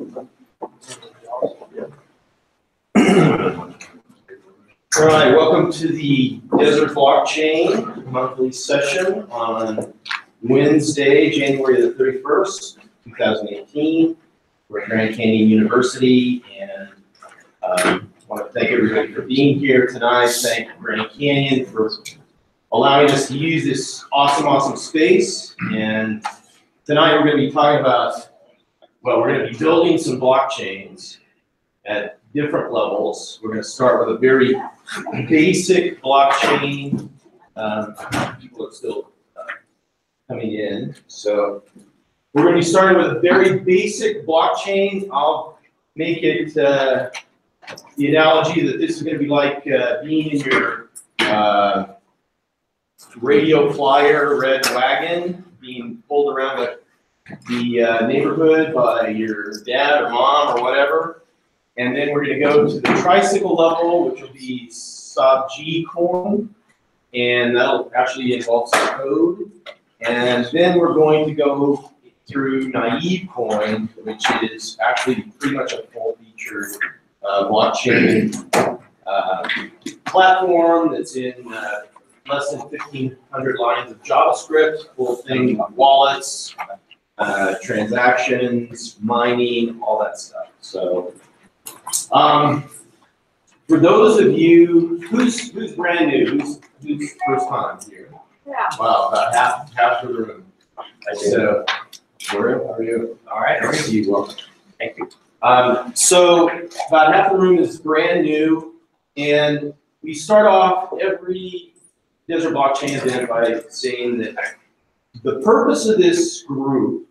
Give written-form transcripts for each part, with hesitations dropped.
All right, welcome to the Desert Blockchain monthly session on Wednesday, January the 31st, 2018. We're at Grand Canyon University, and I want to thank everybody for being here tonight. Thank Grand Canyon for allowing us to use this awesome space. And tonight we're going to be talking about, well, we're going to be building some blockchains at different levels. We're going to start with a very basic blockchain. People are still coming in. So we're going to be starting with a very basic blockchain. I'll make it the analogy that this is going to be like being in your radio flyer red wagon, being pulled around the neighborhood by your dad or mom or whatever. And then we're going to go to the tricycle level, which will be SOG coin, and that'll actually involve some code. And then we're going to go through Naive Coin, which is actually pretty much a full-featured blockchain platform that's in less than 1,500 lines of JavaScript, full thing, wallets, transactions, mining, all that stuff. So. For those of you who's brand new, who's first time here? Yeah. Wow, about half of the room. So, Jordan, how are you? All right. Nice to see you. Welcome. Thank you. So about half the room is brand new, and we start off every Desert Blockchain event by saying that the purpose of this group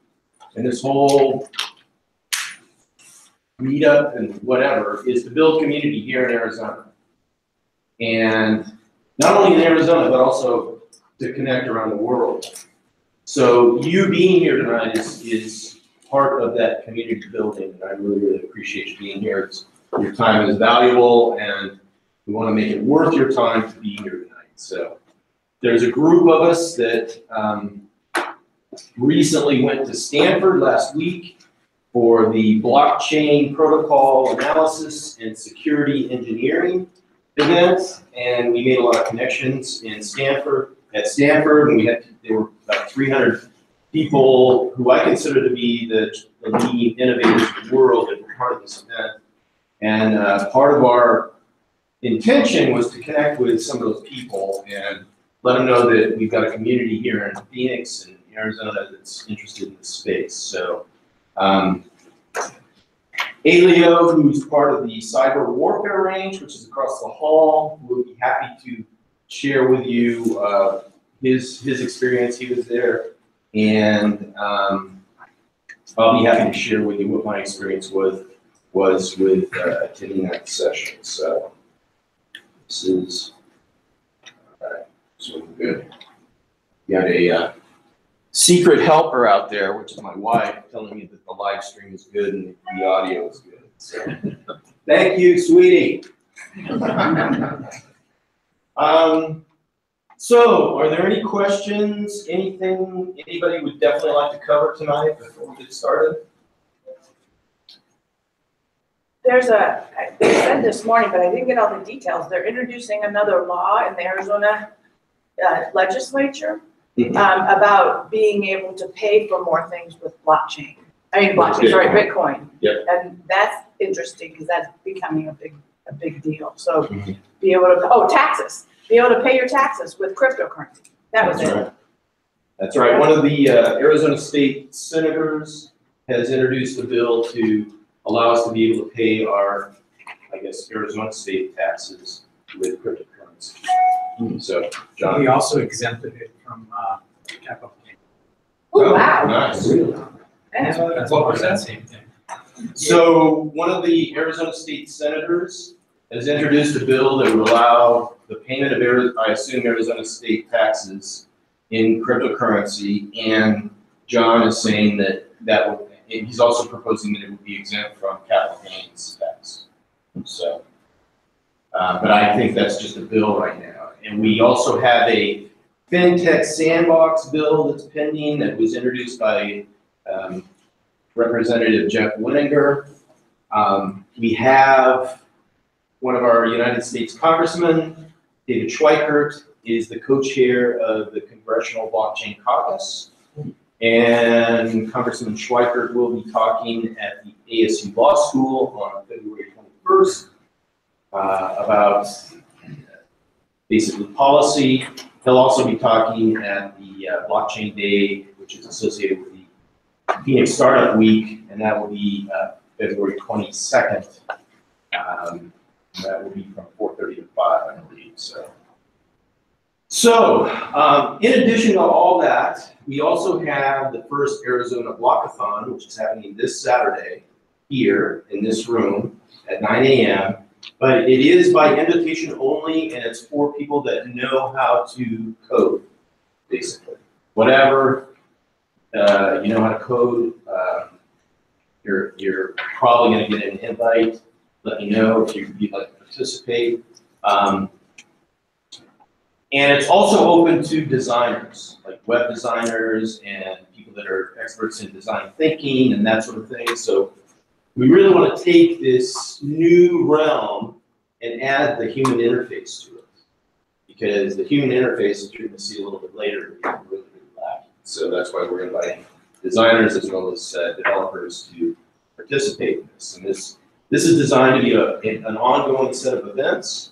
and this whole meetup and whatever is to build community here in Arizona. And not only in Arizona, but also to connect around the world. So you being here tonight is part of that community building, and I really appreciate you being here. Your time is valuable, and we want to make it worth your time to be here tonight. So there's a group of us that recently went to Stanford last week for the Blockchain Protocol Analysis and Security Engineering event, and we made a lot of connections in Stanford. At Stanford, and there were about 300 people who I consider to be the leading innovators in the world that were part of this event. And part of our intention was to connect with some of those people and let them know that we've got a community here in Phoenix and Arizona that's interested in this space. So. Elio, who's part of the cyber warfare range, which is across the hall, will be happy to share with you his experience. He was there, and I'll be happy to share with you what my experience was with attending that session. So this is all right. So good. We got a secret helper out there, which is my wife, telling me that the live stream is good and the audio is good. So, thank you, sweetie. So, are there any questions? Anything anybody would definitely like to cover tonight before we get started? They said this morning, but I didn't get all the details. They're introducing another law in the Arizona legislature about being able to pay for more things with blockchain. Bitcoin. Yep. And that's interesting because that's becoming a big deal. So be able to, taxes. Be able to pay your taxes with cryptocurrency. That's right. That's right. One of the Arizona state senators has introduced a bill to allow us to be able to pay our, Arizona state taxes with cryptocurrency. So, John. We also exempted it from capital gains. Oh, wow. Nice. That's what was that same thing? So one of the Arizona state senators has introduced a bill that would allow the payment of, Arizona state taxes in cryptocurrency, and John is saying that would, and he's also proposing that it would be exempt from capital gains tax. So, but I think that's just a bill right now. And we also have a FinTech sandbox bill that's pending that was introduced by Representative Jeff Winninger. We have one of our United States congressmen, David Schweikert, is the co-chair of the Congressional Blockchain Caucus. And Congressman Schweikert will be talking at the ASU Law School on February 21st about basically policy. He'll also be talking at the Blockchain Day, which is associated with the Phoenix Startup Week, and that will be February 22nd. That will be from 4:30 to 5, I believe. So, in addition to all that, we also have the first Arizona Blockathon, which is happening this Saturday here in this room at 9 a.m. But it is by invitation only, and it's for people that know how to code, basically. Whatever you know how to code, you're probably going to get an invite. Let me know if you'd like to participate. And it's also open to designers, like web designers and people that are experts in design thinking and that sort of thing. So we really want to take this new realm and add the human interface to it. Because the human interface, as you're going to see a little bit later, is really, really lacking. So that's why we're inviting designers as well as developers to participate in this. And this is designed to be an ongoing set of events,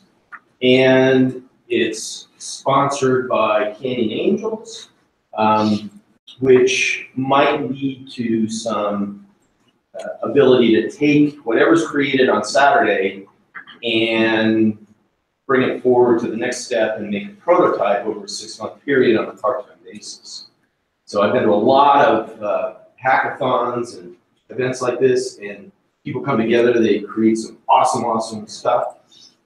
and it's sponsored by Canyon Angels, which might lead to some ability to take whatever's created on Saturday and bring it forward to the next step and make a prototype over a 6-month period on a part-time basis. So I've been to a lot of hackathons and events like this, and people come together, they create some awesome stuff,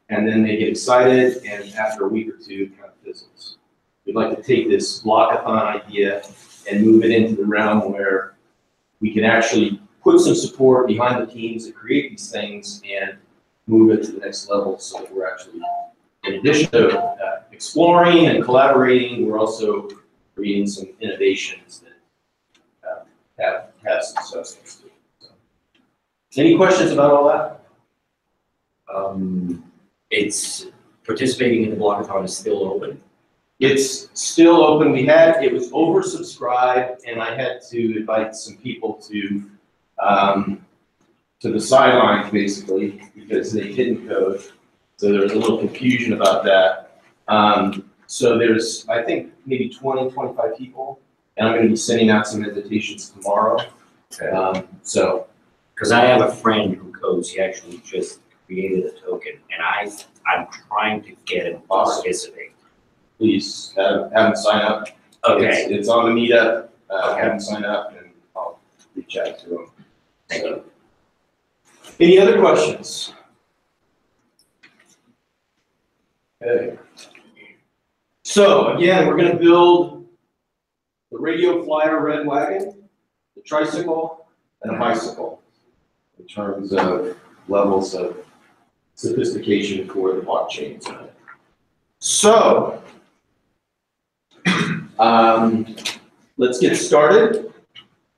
and then they get excited, and after a week or two, it kind of fizzles. We'd like to take this blockathon idea and move it into the realm where we can actually put some support behind the teams that create these things and move it to the next level, so that we're actually, in addition to exploring and collaborating, we're also creating some innovations that have success. Any questions about all that? It's participating in the blockathon is still open. It's still open. It was oversubscribed, and I had to invite some people to the sidelines basically because they didn't code. So there was a little confusion about that. So there's, I think, maybe 20, 25 people, and I'm going to be sending out some invitations tomorrow. Okay. So. Because I have a friend who codes, he actually just created a token, and I'm trying to get him to participate. Please have him sign up. Okay. It's on the meetup. Have him sign up, and I'll reach out to him. Thank you. Any other questions? Okay. So again, we're going to build the Radio Flyer Red Wagon, the tricycle, and a bicycle in terms of levels of sophistication for the blockchain. So let's get started.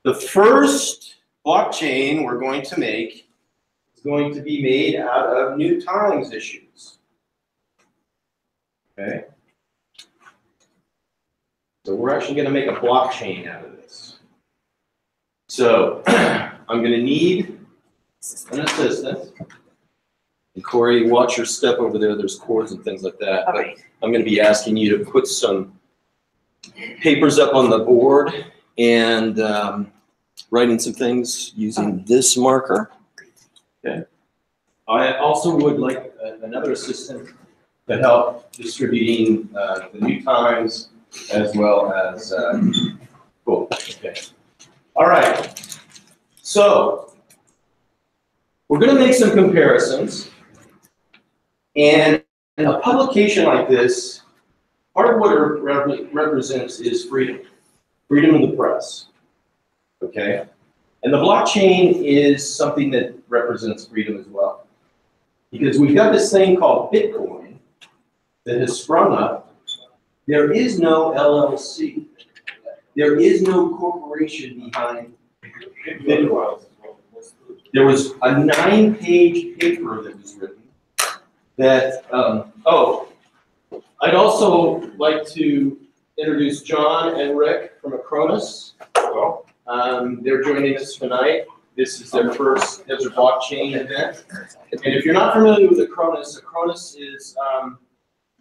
The first blockchain we're going to make is going to be made out of New Times issues. Okay. So we're actually going to make a blockchain out of this. So I'm going to need an assistant. And Corey, watch your step over there. There's cords and things like that. Okay. But I'm going to be asking you to put some papers up on the board and writing some things using this marker. Okay. I also would like another assistant to help distributing the New Times as well as, cool, okay. All right, so we're gonna make some comparisons, and in a publication like this, part of what it represents is freedom, freedom of the press, okay? And the blockchain is something that represents freedom as well. Because we've got this thing called Bitcoin that has sprung up. There is no LLC. There is no corporation behind There was a 9-page paper that was written that, I'd also like to introduce John and Rick from Acronis. They're joining us tonight. This is their first Desert Blockchain event. And if you're not familiar with Acronis, Acronis is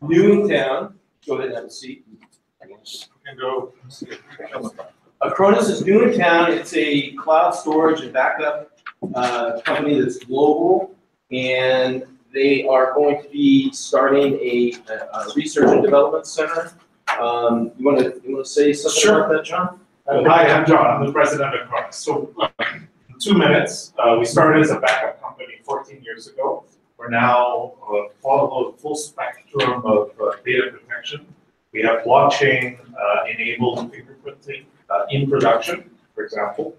new in town. Go ahead and have a seat. Acronis is new in town. It's a cloud storage and backup company that's global, and they are going to be starting a research and development center. You want to say something about that, John? Hi, I'm John. I'm the president of Acronis. So, in 2 minutes, we started as a backup company 14 years ago. We're now follow a full spectrum of data protection. We have blockchain-enabled fingerprinting in production, for example,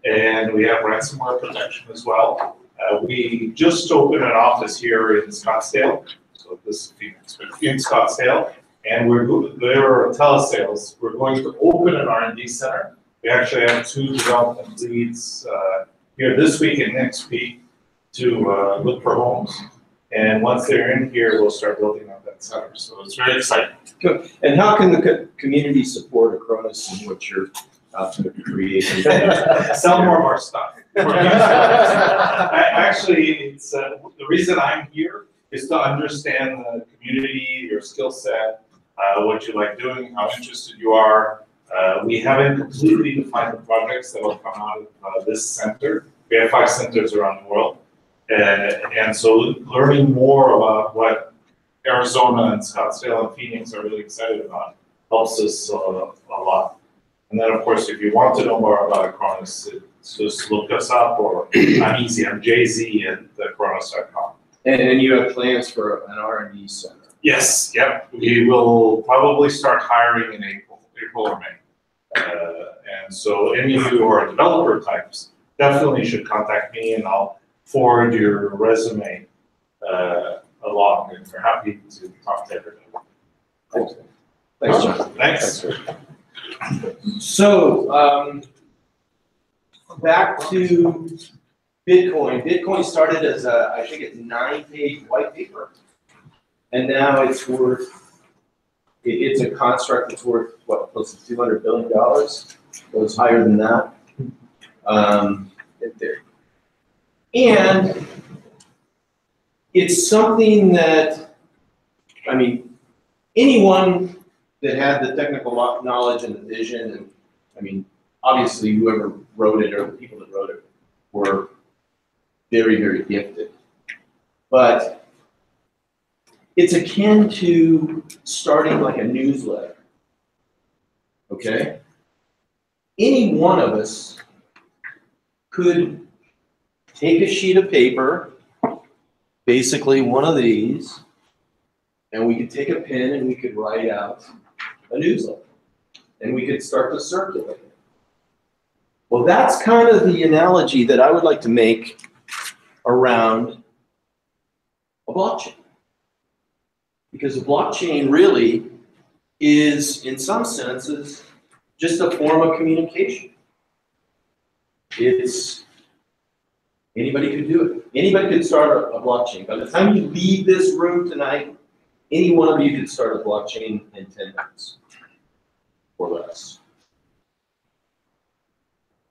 and we have ransomware protection as well. We just opened an office here in Scottsdale, so this is Phoenix, but in Scottsdale, and there are telesales. We're going to open an R&D center. We actually have 2 development leads here this week and next week to look for homes. And once they're in here, we'll start building up that center. So it's very exciting. Good. And how can the community support Acronis and what you're creating? Sell more of our stuff. Actually, it's the reason I'm here is to understand the community, your skill set, what you like doing, how interested you are. We haven't completely defined the projects that will come out of this center. We have 5 centers around the world. And so learning more about what Arizona and Scottsdale and Phoenix are really excited about helps us a lot. And then, of course, if you want to know more about Acronis, just look us up, or I'm easy, I'm JZ at Acronis.com. And you have plans for an R&D center? Yes, yep. We will probably start hiring in April or May. And so any of you who are developer types definitely should contact me, and I'll forward your resume along, and we're happy to talk to everybody. Thanks, John. Thanks. So, back to Bitcoin. Bitcoin started as I think it's 9-page white paper, and now it's worth, it's a construct that's worth, what, close to $200 billion? It was higher than that. And it's something that, I mean, anyone that had the technical knowledge and the vision, and I mean, obviously whoever wrote it or the people that wrote it were very, very gifted. But it's akin to starting like a newsletter, okay? Any one of us could take a sheet of paper, basically one of these, and we could take a pen and we could write out a newsletter, and we could start to circulate it. Well, that's kind of the analogy that I would like to make around a blockchain. Because a blockchain really is, in some senses, just a form of communication. It's, anybody could do it. Anybody could start a blockchain. By the time you leave this room tonight, any one of you could start a blockchain in 10 minutes or less.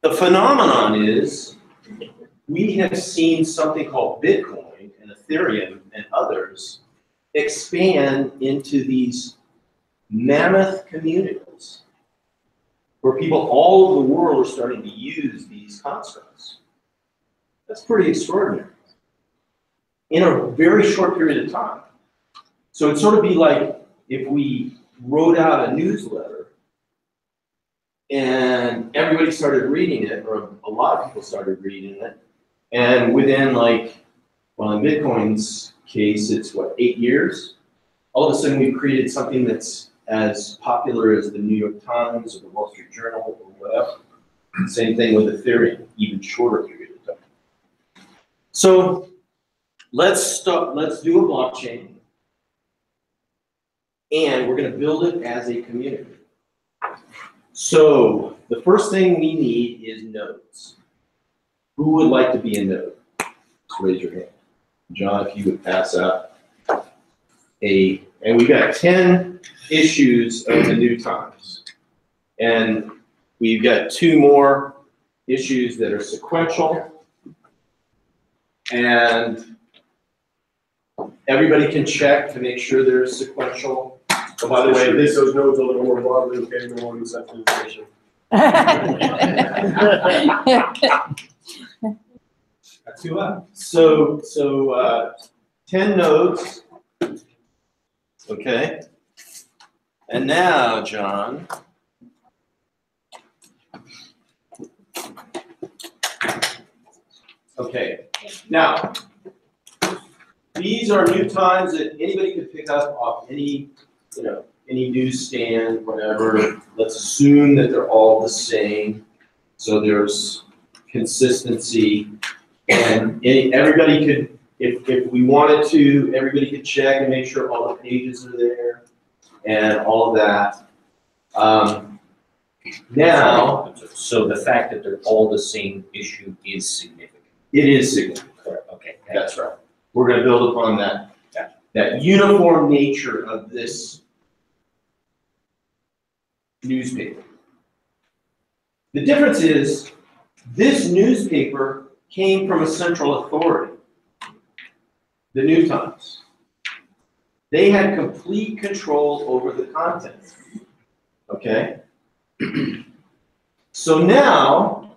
The phenomenon is we have seen something called Bitcoin and Ethereum and others expand into these mammoth communities where people all over the world are starting to use these constructs. That's pretty extraordinary in a very short period of time. So it'd sort of be like if we wrote out a newsletter and everybody started reading it, or a lot of people started reading it, and within like, well, in Bitcoin's case, it's what, 8 years? All of a sudden we've created something that's as popular as the New York Times or the Wall Street Journal or whatever. Same thing with Ethereum, even shorter period of time. So let's do a blockchain, and we're going to build it as a community. So the first thing we need is nodes. Who would like to be a node? Just raise your hand. John, if you would pass out and we got 10 issues of the New Times. And we've got 2 more issues that are sequential. And everybody can check to make sure they're sequential. Oh, by the way, this, those nodes a little more broadly, okay, no more conceptualization. Got 2 left. so 10 nodes. Okay. And now, John. Okay, now, these are New Times that anybody could pick up off any, any newsstand, whatever. Let's assume that they're all the same, so there's consistency. And everybody could, if we wanted to, everybody could check and make sure all the pages are there and all of that. Now, So the fact that they're all the same issue is significant. it is significant. Okay. That's right. We're gonna build upon that uniform nature of this newspaper. The difference is, this newspaper came from a central authority, the New Times. They had complete control over the content, okay? So now,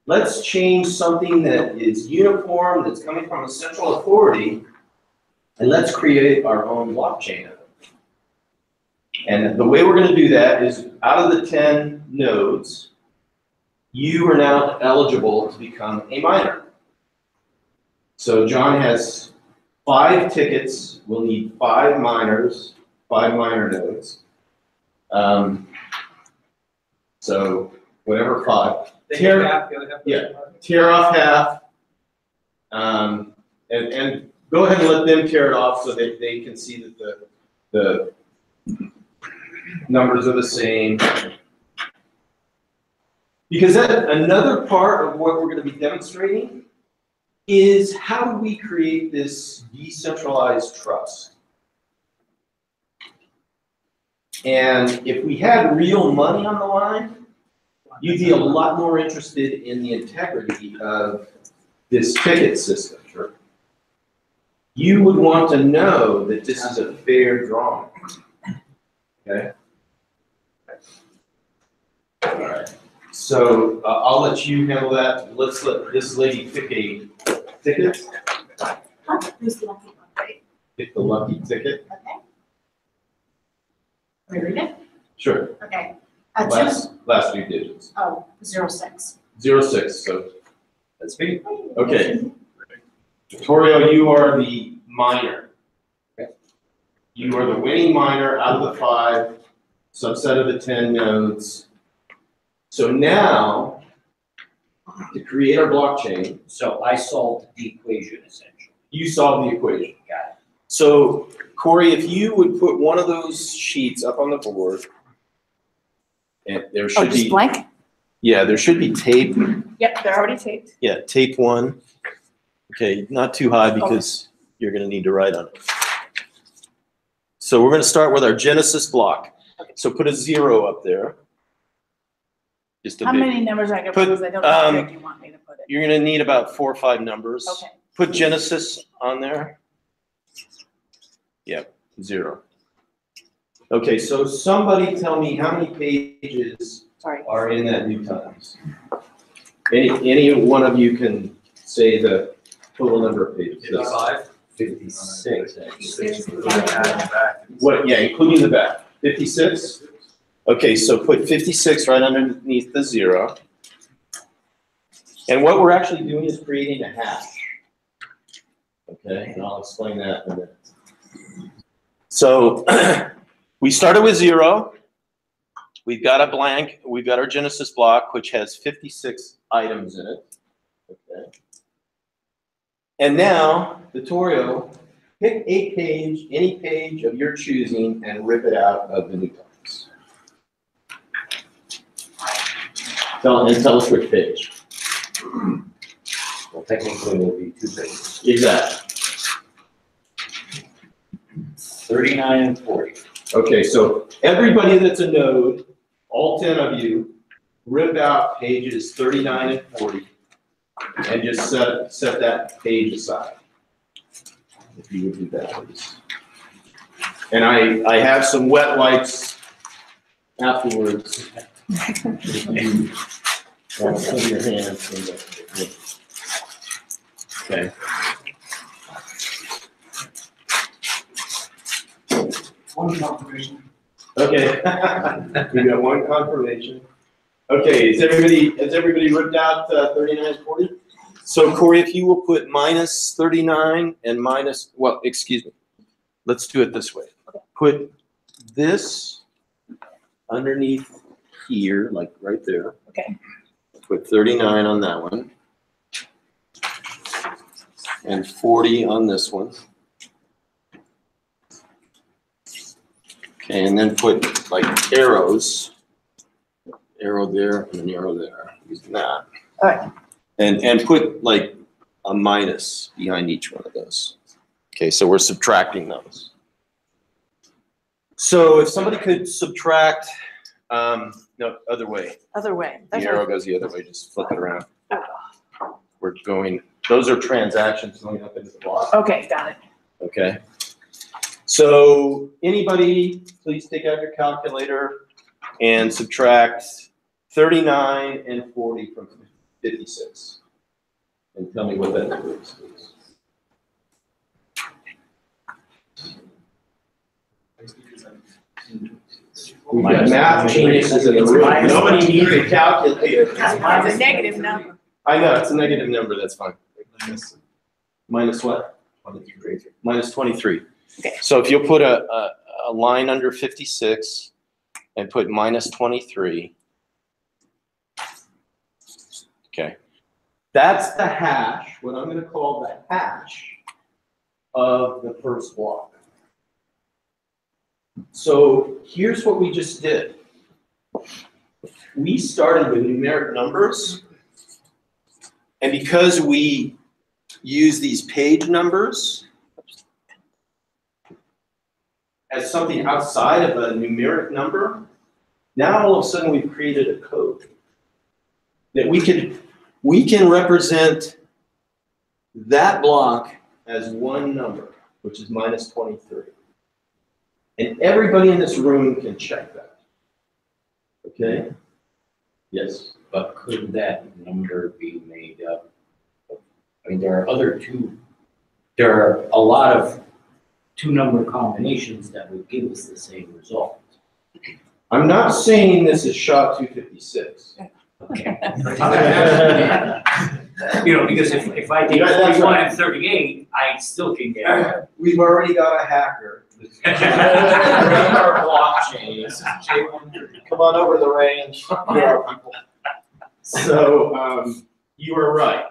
let's change something that is uniform, that's coming from a central authority, and let's create our own blockchain of it. And the way we're going to do that is, out of the 10 nodes, you are now eligible to become a miner. So John has 5 tickets. We'll need 5 miners, 5 miner nodes. So whatever 5. They Tear- get half, the other half. Yeah. Tear off half, and go ahead and let them tear it off so that they can see that the numbers are the same. Because that, another part of what we're going to be demonstrating is how do we create this decentralized trust. And if we had real money on the line, you'd be a lot more interested in the integrity of this ticket system. Sure. You would want to know that this is a fair drawing. Okay? All right. So I'll let you handle that. Let's let this lady pick a ticket. Who's the lucky one, right? Pick the lucky ticket. Okay. Can we read it? Sure. Okay. Last few digits. 06. 06. So That's me. okay. Vittorio, you are the miner. You are the winning miner out of the 5, subset of the 10 nodes. So now, to create our blockchain, So I solved the equation essentially. you solve the equation. Got it. So Corey, if you would put one of those sheets up on the board, and there should be, blank? yeah, there should be tape. Yep, they're already taped. Yeah, tape 1. Okay, not too high because you're gonna need to write on it. So we're gonna start with our Genesis block. So put a 0 up there. Just a How bit. many numbers I can Put, put, because I don't know where you want me to put it. You're gonna need about 4 or 5 numbers. Okay. Put Genesis on there. Yep, 0. Okay, so somebody tell me how many pages Sorry. are in that New Times? Any one of you can say the total number of pages. 55. 56. Back. What, yeah, including the back. 56? Okay, so put 56 right underneath the 0. And what we're actually doing is creating a hash. Okay, and I'll explain that in a minute. So we started with 0. We've got a blank. We've got our Genesis block, which has 56 items in it. Okay. And now, Vittorio, pick a page, any page of your choosing, and rip it out of the New Times. Tell us which page. technically it will be 2 pages. Exactly. 39 and 40. Okay, so everybody that's a node, all 10 of you, rip out pages 39 and 40 and just set that page aside. If you would do that, please. And I have some wet wipes afterwards. If you want to put your hands in the. Okay. One confirmation. Okay. We got one confirmation. Okay, has everybody ripped out 39 and 40? So Corey, if you will put minus 39 and minus, well, excuse me. Let's do it this way. Put this underneath here, like right there. Okay. Put 39 on that one. And 40 on this one. Okay, and then put like arrows. Arrow there and an arrow there, using that. All right. And put like a minus behind each one of those. Okay, so we're subtracting those. So if somebody could subtract, no, other way. Other way. The arrow goes the other way, just flip it around. We're going, those are transactions going up into the block. Okay, got it. Okay. So anybody, please take out your calculator and subtract 39 and 40 from 56. And tell me what that number is, please. We've got math geniuses in the room. Nobody needs a calculator. It's a negative number. I know, it's a negative number, that's fine. Minus what? Minus 23. Okay. So if you'll put a line under 56 and put minus 23. Okay. That's the hash, what I'm going to call the hash of the first block. So here's what we just did. We started with numeric numbers, and because we use these page numbers as something outside of a numeric number, now all of a sudden we've created a code that we can represent that block as one number, which is minus 23. And everybody in this room can check that. Okay? Yes? But could that number be made up? I mean, there are a lot of 2-number combinations that would give us the same result. I'm not saying this is SHA-256. Okay. You know, because if I take Yeah, that's 41 right. and 38, I still can get it. We've already got a hacker. Running our blockchain. Come on over to the range. So you are right.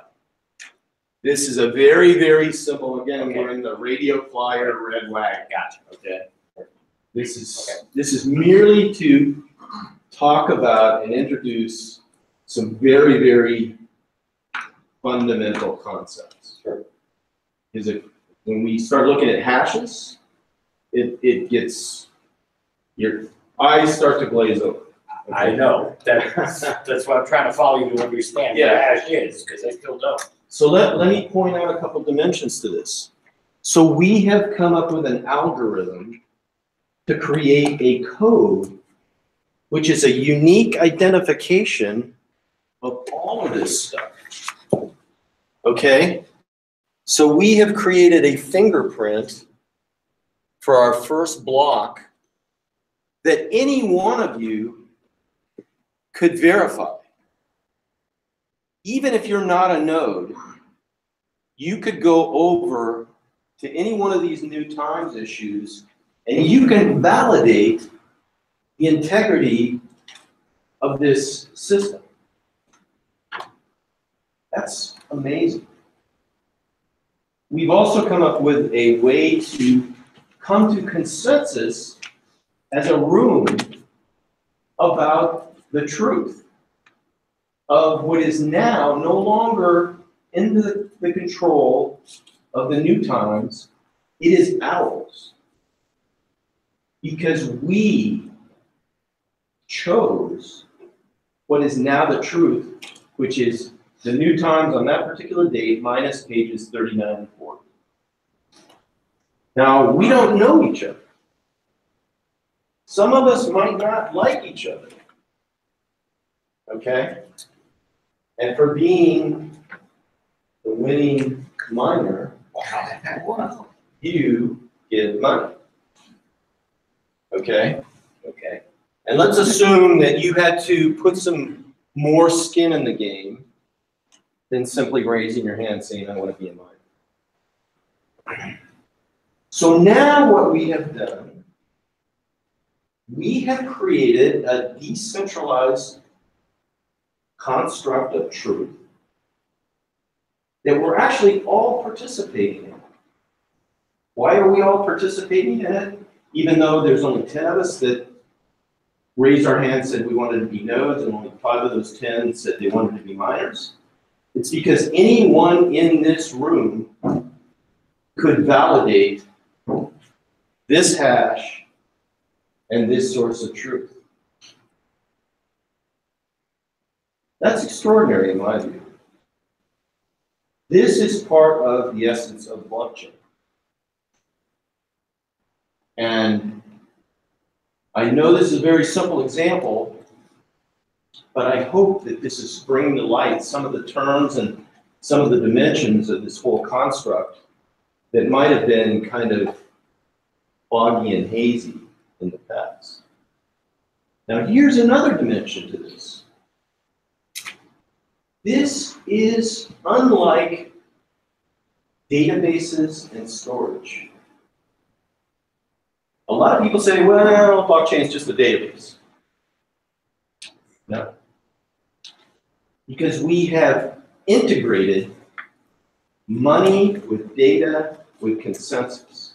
This is a very, very simple, again, we're in the radio flyer red wagon. Gotcha. Okay. This is merely to talk about and introduce some very, very fundamental concepts. Sure. Is it when we start looking at hashes, it gets, your eyes start to glaze over. Okay? I know, that's why I'm trying to follow you to understand what a hash is, because I still don't. So let me point out a couple dimensions to this. So we have come up with an algorithm to create a code which is a unique identification of all of this stuff. Okay? So we have created a fingerprint for our first block that any one of you could verify. Even if you're not a node, you could go over to any one of these new times issues and you can validate the integrity of this system. That's amazing. We've also come up with a way to come to consensus as a room about the truth of what is now no longer into the control of the new times, it is ours. Because we chose what is now the truth, which is the new times on that particular date minus pages 39 and 40. Now, we don't know each other. Some of us might not like each other. Okay? And for being the winning miner, you give money. Okay? Okay. And let's assume that you had to put some more skin in the game than simply raising your hand saying, I want to be a miner. So now what we have done, we have created a decentralized construct of truth that we're actually all participating in. Why are we all participating in it? Even though there's only 10 of us that raised our hands, said we wanted to be nodes, and only 5 of those 10 said they wanted to be miners. It's because anyone in this room could validate this hash and this source of truth. That's extraordinary in my view. This is part of the essence of blockchain. And I know this is a very simple example, but I hope that this is bringing to light some of the terms and some of the dimensions of this whole construct that might have been kind of foggy and hazy in the past. Now here's another dimension to this. This is unlike databases and storage. A lot of people say, well, blockchain is just a database. No. Because we have integrated money with data with consensus.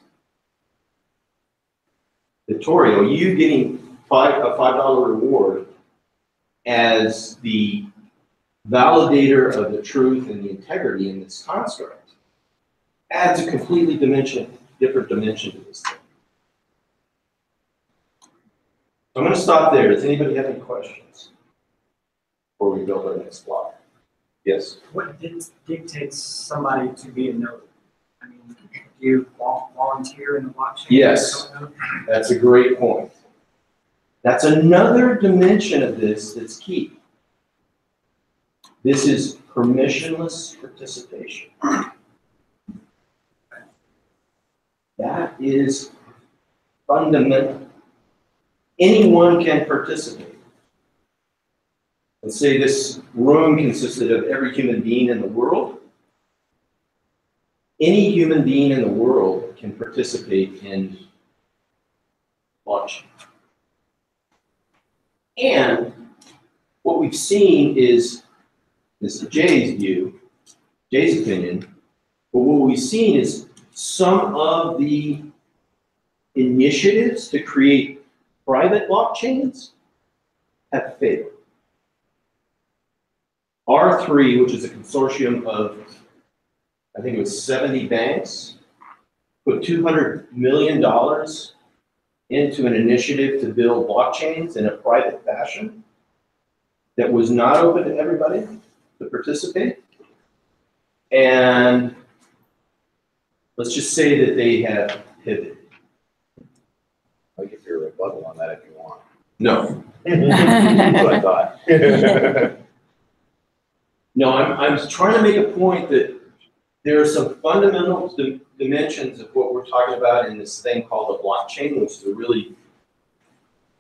Vittorio, you getting a $5 reward as the validator of the truth and the integrity in this construct adds a completely different dimension to this thing. I'm going to stop there. Does anybody have any questions before we build our next block? Yes? What dictates somebody to be a node? I mean, do you volunteer in the blockchain? Yes. That's a great point. That's another dimension of this that's key. This is permissionless participation. That is fundamental. Anyone can participate. Let's say this room consisted of every human being in the world. Any human being in the world can participate in blockchain. And what we've seen is, this is Jay's view, Jay's opinion, but what we've seen is some of the initiatives to create private blockchains have failed. R3, which is a consortium of, I think it was 70 banks, put $200 million into an initiative to build blockchains in a private fashion that was not open to everybody to participate. And let's just say that they have pivoted. I'll give you a rebuttal on that if you want. No. That's what I thought. No, I'm trying to make a point that there are some fundamental dimensions of what we're talking about in this thing called a blockchain, which is a really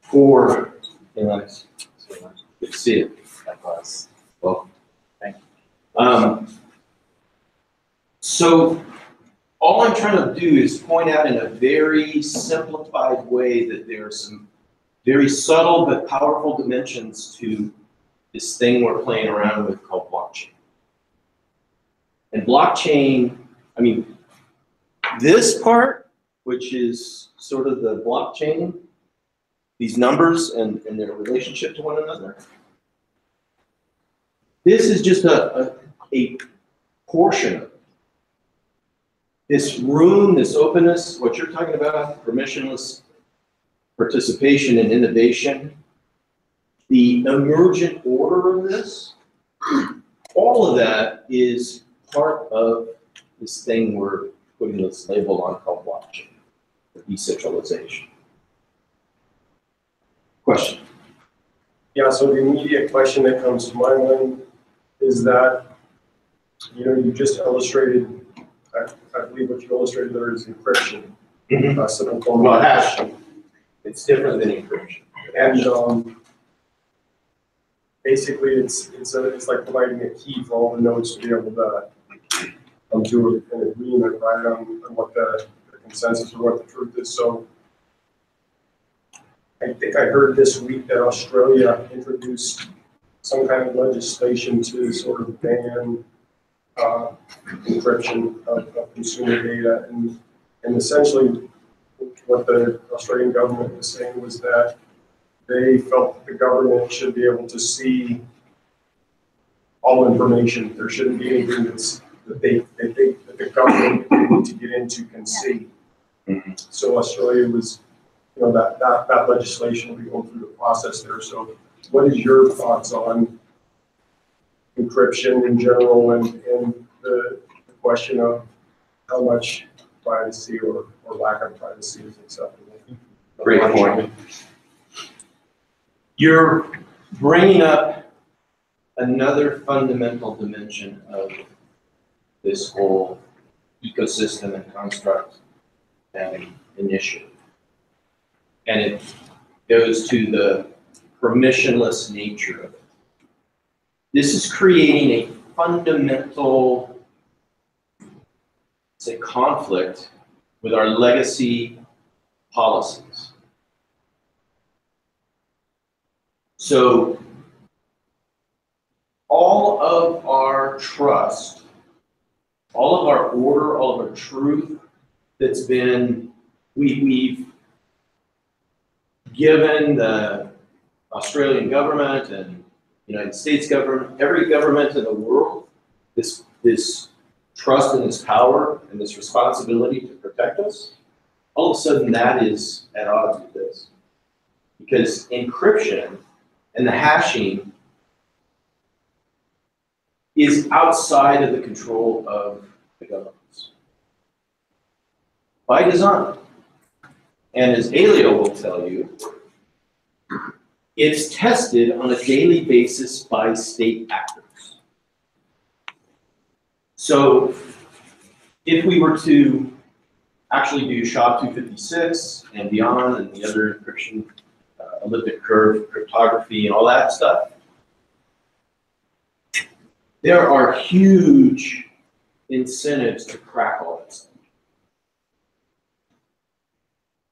core. Good to see it. Welcome. Thank you. So all I'm trying to do is point out in a very simplified way that there are some very subtle but powerful dimensions to this thing we're playing around with called blockchain. And blockchain, I mean, this part, which is sort of the blockchain, these numbers and their relationship to one another, this is just a portion of it. This room, this openness, what you're talking about, permissionless participation and innovation, the emergent order of this, all of that is part of this thing we're putting this label on called blockchain, or decentralization. Question? Yeah, so the immediate question that comes to my mind is that, you know, you just illustrated, I believe what you illustrated there is encryption. Some form of Well, hashing. It's different than encryption. And basically, it's like providing a key for all the nodes to be able to come to an agreement, right, on what the consensus or what the truth is. So I think I heard this week that Australia introduced some kind of legislation to sort of ban encryption of consumer data, and essentially what the Australian government was saying was that they felt the government should be able to see all information. There shouldn't be anything that the government need to get into can see. So Australia was, you know, that legislation will be going through the process there. So what is your thoughts on encryption in general and the question of how much privacy or lack of privacy is acceptable? Great point. You're bringing up another fundamental dimension of this whole ecosystem and construct and initiative. And it goes to the permissionless nature of it. This is creating a fundamental, say, conflict with our legacy policies. So all of our trust, all of our order, all of our truth that's been, we've given the Australian government and United States government, every government in the world, this trust and this power and this responsibility to protect us, all of a sudden that is at odds with this. Because encryption and the hashing is outside of the control of the governments. By design. And as Elio will tell you, it's tested on a daily basis by state actors. So if we were to actually do SHA-256 and beyond and the other encryption, elliptic curve, cryptography, and all that stuff, there are huge incentives to crack all that stuff.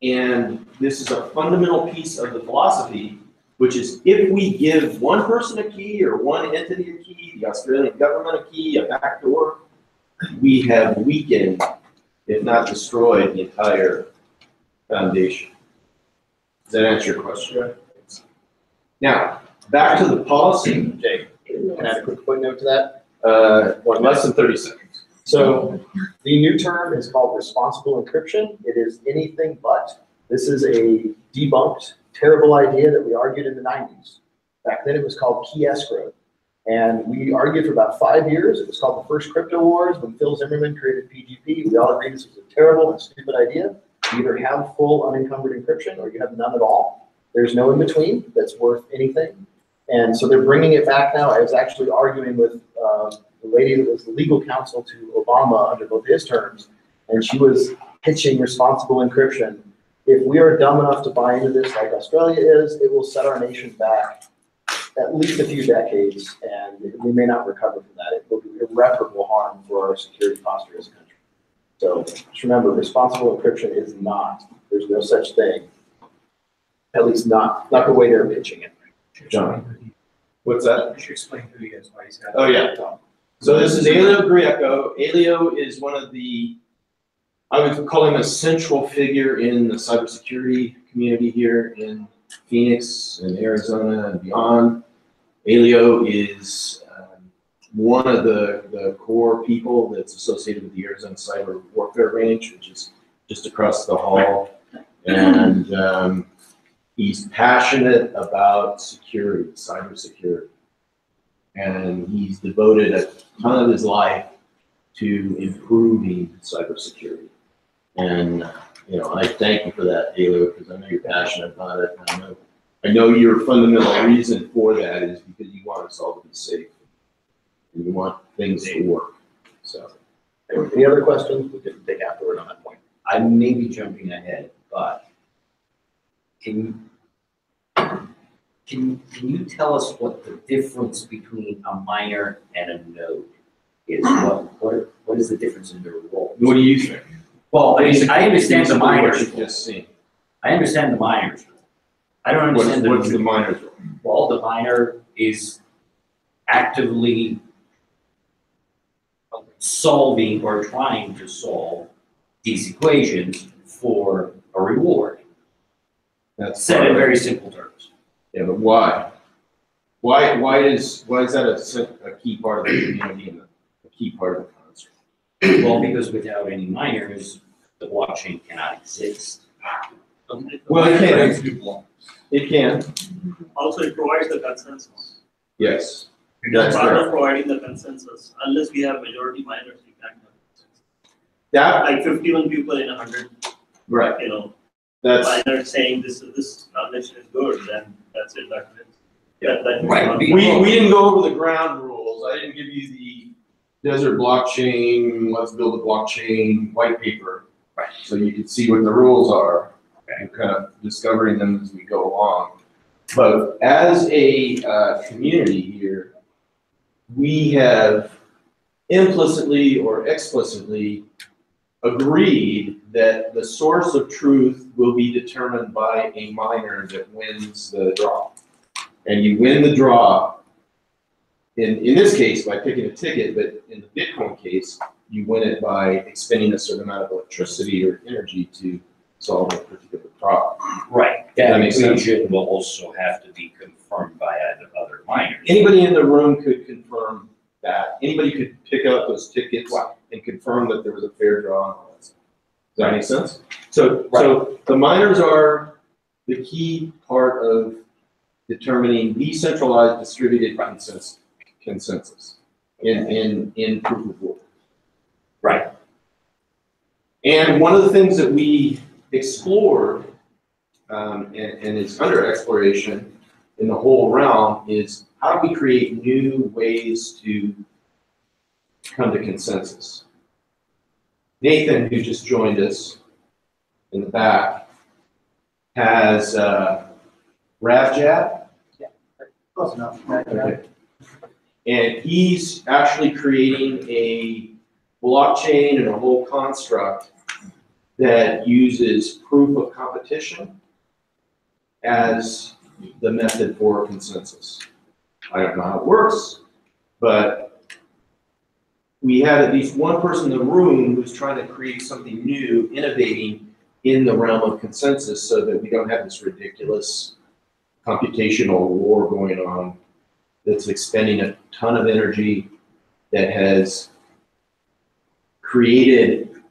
And this is a fundamental piece of the philosophy, which is if we give one person a key or one entity a key, the Australian government a key, a backdoor, we have weakened, if not destroyed, the entire foundation. Does that answer your question? Now, back to the policy, Jake. Can I add a quick footnote to that? Less than 30 seconds. So the new term is called responsible encryption. It is anything but. This is a debunked, terrible idea that we argued in the 90s. Back then it was called key escrow. And we argued for about 5 years. It was called the first crypto wars when Phil Zimmerman created PGP. We all agreed this was a terrible and stupid idea. You either have full unencumbered encryption or you have none at all. There's no in between that's worth anything. And so they're bringing it back now. I was actually arguing with the lady that was the legal counsel to Obama under both his terms, and she was pitching responsible encryption. If we are dumb enough to buy into this like Australia is, it will set our nation back at least a few decades, and we may not recover from that. It will be irreparable harm for our security posture as a country. So just remember, responsible encryption is not, there's no such thing, at least not the way they're pitching it. John, what's that? You should explain who he is, why he's got. Oh, yeah. So this is Elio Grieco. Elio is one of the, I would call him a central figure in the cybersecurity community here in Phoenix and Arizona and beyond. Elio is one of the core people that's associated with the Arizona Cyber Warfare Range, which is just across the hall. And he's passionate about security, cybersecurity. And he's devoted a ton of his life to improving cybersecurity. And, you know, I thank you for that, Taylor, because I know you're passionate about it. And I know your fundamental reason for that is because you want us all to be safe. And you want things to work, so. Any other questions? We can take afterward on that point. I may be jumping ahead, but can you tell us what the difference between a miner and a node is? What is the difference in their role? What do you think? Well, I understand the miners. What you've just seen. I understand the miners. I don't understand What's the miner's role? Well, the miner is actively solving or trying to solve these equations for a reward. That's Said in very simple terms. Yeah, but why? Why is that a key part of the community and a key part of the construct? Well, because without any miners, the blockchain cannot exist. Well, it can. It can, Also, it provides the consensus. yes. It's That's part correct. of providing the consensus. Unless we have majority minors, we can't have consensus. That, Like 51 people in 100, right, you know, that's, minors saying this transaction is good, then that's it, that wins. Yeah. That Right. not- we didn't go over the ground rules. I didn't give you the desert blockchain, let's build a blockchain white paper. Right. So you can see what the rules are and kind of discovering them as we go along. But as a community here, we have implicitly or explicitly agreed that the source of truth will be determined by a miner that wins the draw. And you win the draw, in this case, by picking a ticket, but in the Bitcoin case, you win it by expending a certain amount of electricity or energy to solve a particular problem. Right. That That makes sense. equation will also have to be confirmed by other miners. Anybody in the room could confirm that. Anybody could pick up those tickets and confirm that there was a fair draw and all that stuff. Does that make sense? So the miners are the key part of determining decentralized distributed consensus in proof of work. Right. And one of the things that we explored, and is under exploration in the whole realm, is how do we create new ways to come to consensus? Nathan, who just joined us in the back, has RavJab. Close enough. Okay. And he's actually creating a blockchain and a whole construct that uses proof of competition as the method for consensus. I don't know how it works, but we have at least one person in the room who's trying to create something new, innovating in the realm of consensus so that we don't have this ridiculous computational war going on that's expending a ton of energy, that has created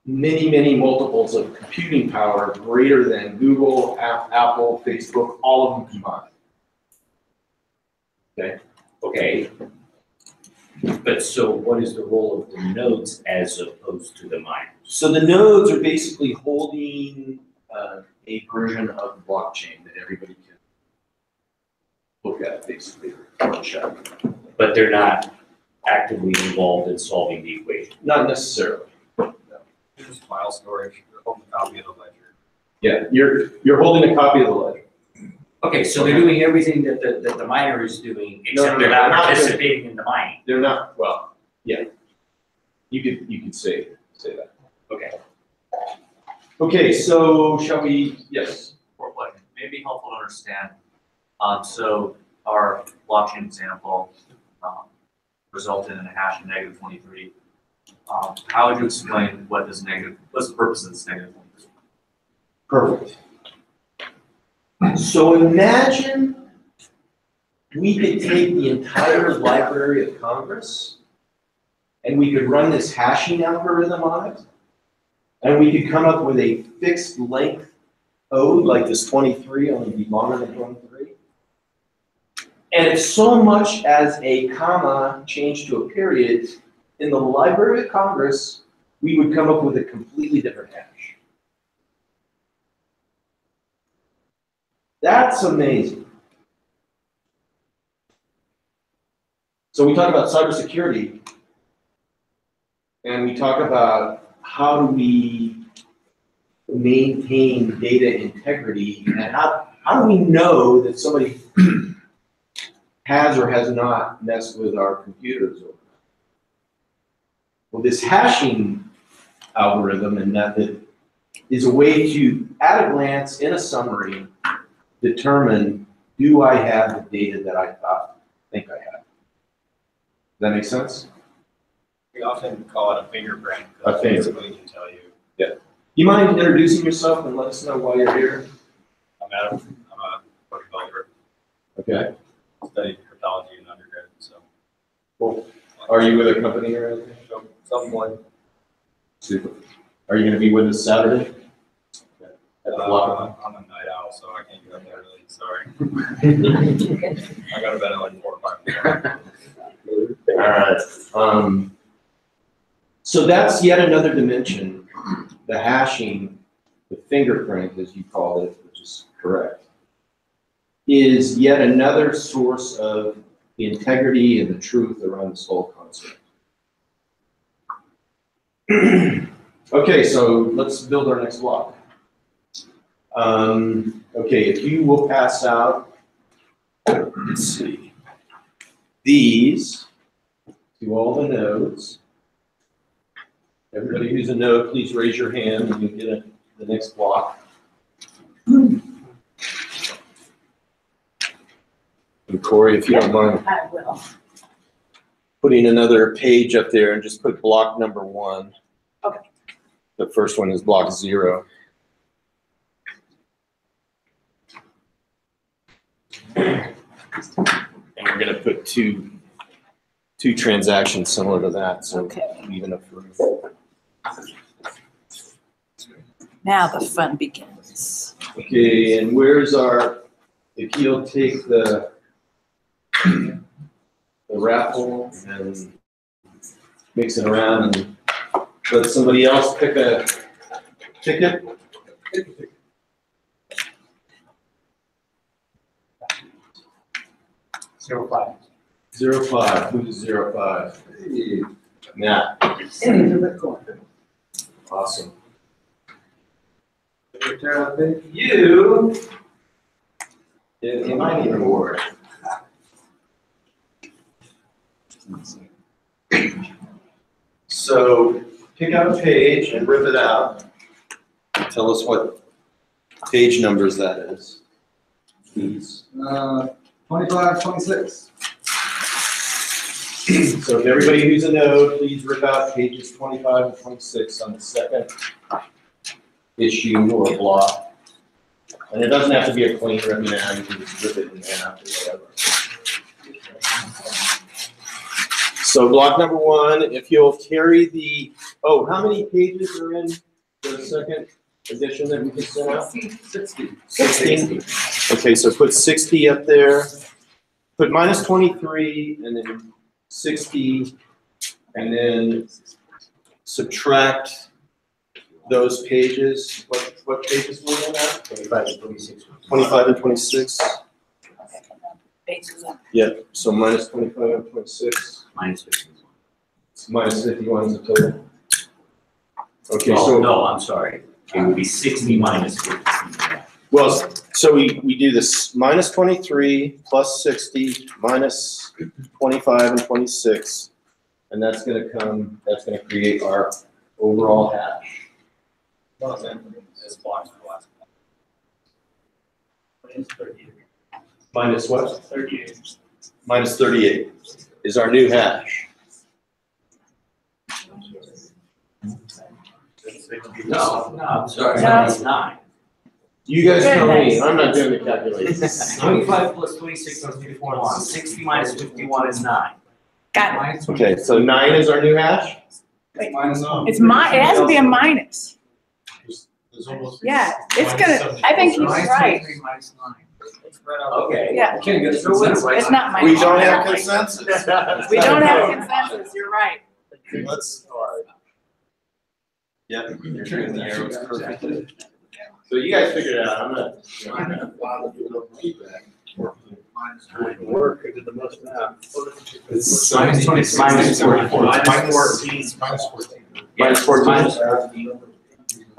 many, many multiples of computing power greater than Google, Apple, Facebook, all of them combined. Okay. Okay. But so what is the role of the nodes as opposed to the miners? So the nodes are basically holding a version of the blockchain that everybody can look at, basically, or check. But they're not actively involved in solving the equation. Not necessarily. Just file storage, you're holding a copy of the ledger. Yeah, you're holding a copy of the ledger. Okay, so they're doing everything that the miner is doing, No, except no, they're no, not they're not doing- participating in the mining. They're not, well, yeah. You could say that. Okay. Okay, so shall we, yes. For what may be helpful to understand. So our blockchain example resulted in a hash of -23. How would you explain what's the purpose of this -23? Perfect. So imagine we could take the entire Library of Congress and we could run this hashing algorithm on it, and we could come up with a fixed length code like this 23, only be longer than 23. And if so much as a comma changed to a period, in the Library of Congress, we would come up with a completely different hash. That's amazing. So we talk about cybersecurity, and we talk about how do we maintain data integrity, and how do we know that somebody has or has not messed with our computers? Well, this hashing algorithm and method is a way to, at a glance, in a summary, determine, do I have the data that I think I have? Does that make sense? We often call it a fingerprint. A fingerprint. Basically, can tell you. Yeah. You mind introducing yourself and let us know why you're here? I'm Adam. I'm a web developer. Okay. Studied cryptology in undergrad, so. Cool. Are you with a company or anything? Someone. Super. Are you going to be with us Saturday? At the block? I'm a night owl, so I can't get up that early. Sorry. I got to bed at like 4 or 5. All right. So that's yet another dimension. The hashing, the fingerprint, as you call it, which is correct, is yet another source of the integrity and the truth around this whole concept. Okay, so let's build our next block. Okay, if you will pass out, let's see, these to all the nodes. Everybody who's a node, please raise your hand and you'll get the next block. And Corey, if you don't mind I will. putting another page up there and just put block number 1. Okay. The first one is block 0. And we're going to put two transactions similar to that, so Okay. even up for. Now the fun begins. Okay, and where's our, if you'll take the raffle and mix it around and let somebody else pick a ticket. 05. 05, who's 05? Hey, Matt. Awesome. You get a mining award. So pick out a page and rip it out. Tell us what page numbers that is, please. 25, 26. So if everybody who's a node, please rip out pages 25 and 26 on the second issue or block. And it doesn't have to be a clean ripping out, you can just rip it in half or whatever. So block number 1, if you'll carry the, oh, how many pages are in the second edition that we just sent out? 60. Okay, so put 60 up there. Put minus 23 and then 60, and then subtract those pages. What pages were in that? 25 and 26. 25 and 26. Bases up. Yep. So minus 25 and 26. Minus 51. Minus 51 is the total. Okay, Oh, so no, I'm sorry. It would be 60 minus 50. well, so we do this minus 23 plus 60 minus 25 and 26, and that's going to create our overall hash. It's blocked for the last one. Minus what? 38. Minus 38 is our new hash. No, I'm sorry. No. It's 9. You guys tell me, Goodness. I'm not doing the calculations. 25 plus 26 is 51. 60 minus 51 is 9. Got it. Okay, so 9 is our new hash? Wait. Minus one. It's it has to be a minus. There's almost. Yeah, it's gonna, I think he's Minus right. 23 minus 9. It's spread out. Okay. Yeah. Can't get So it's not minus. We don't have Apparently. consensus. We don't have consensus, you're right. Let's start. Yep, you're turning the arrows perfectly. So you guys figured it out, I'm gonna. Work, I did the most math. It's Minus 26. Minus 44. Minus 14. Minus 14. Minus 14. Minus 14.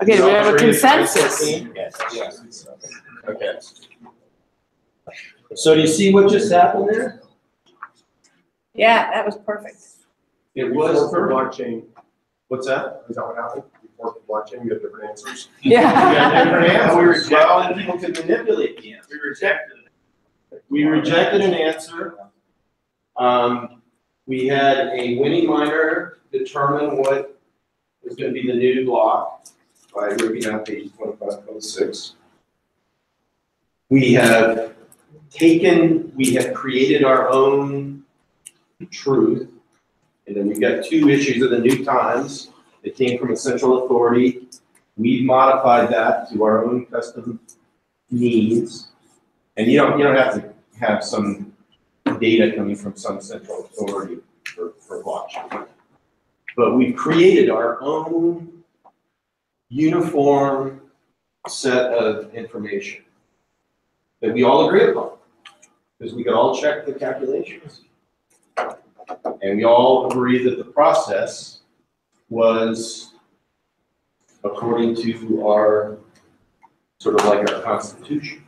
Okay, do we have a Minus consensus? 14? Yes. Okay. So do you see what just happened there? Yeah, that was perfect. It Before was the perfect. blockchain, What's that? is that what happened? Before the blockchain, you had different answers? Yeah. We rejected, well, and people could manipulate the answer. We rejected it. We rejected an answer. We had a winning miner determine what was gonna be the new block by ripping out page 25.6. We have created our own truth. And then we've got 2 issues of the New Times that came from a central authority. We've modified that to our own custom needs. And you don't have to have some data coming from some central authority for blockchain. But we've created our own uniform set of information that we all agree upon, because we could all check the calculations. And we all agree that the process was according to our, sort of like our constitution.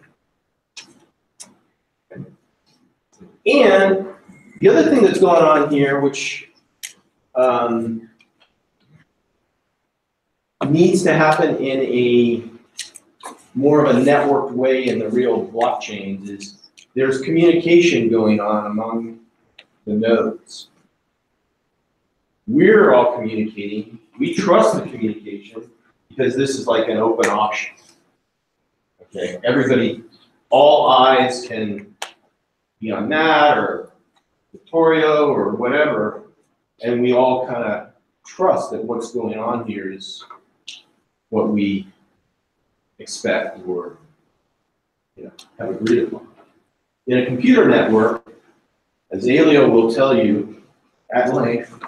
And the other thing that's going on here, which needs to happen in a more of a networked way in the real blockchains, is there's communication going on among the nodes. We're all communicating. We trust the communication because this is like an open auction. Okay, everybody, all eyes can be on that or Vittorio or whatever, and we all kind of trust that what's going on here is what we expect or have agreed upon. In a computer network, as Elio will tell you at length,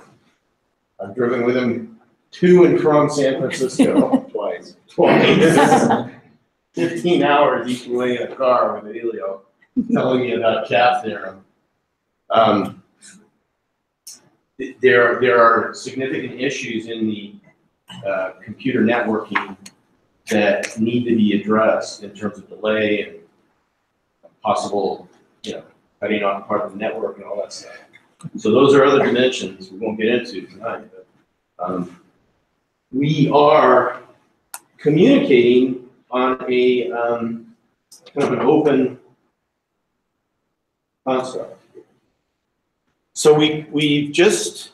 I've driven with him to and from San Francisco twice. 15 hours each way in a car with Elio, telling me about CAP theorem. There are significant issues in the computer networking that need to be addressed in terms of delay and possible, cutting off part of the network and all that stuff. So those are other dimensions we won't get into tonight, but we are communicating on a kind of an open construct. So we've just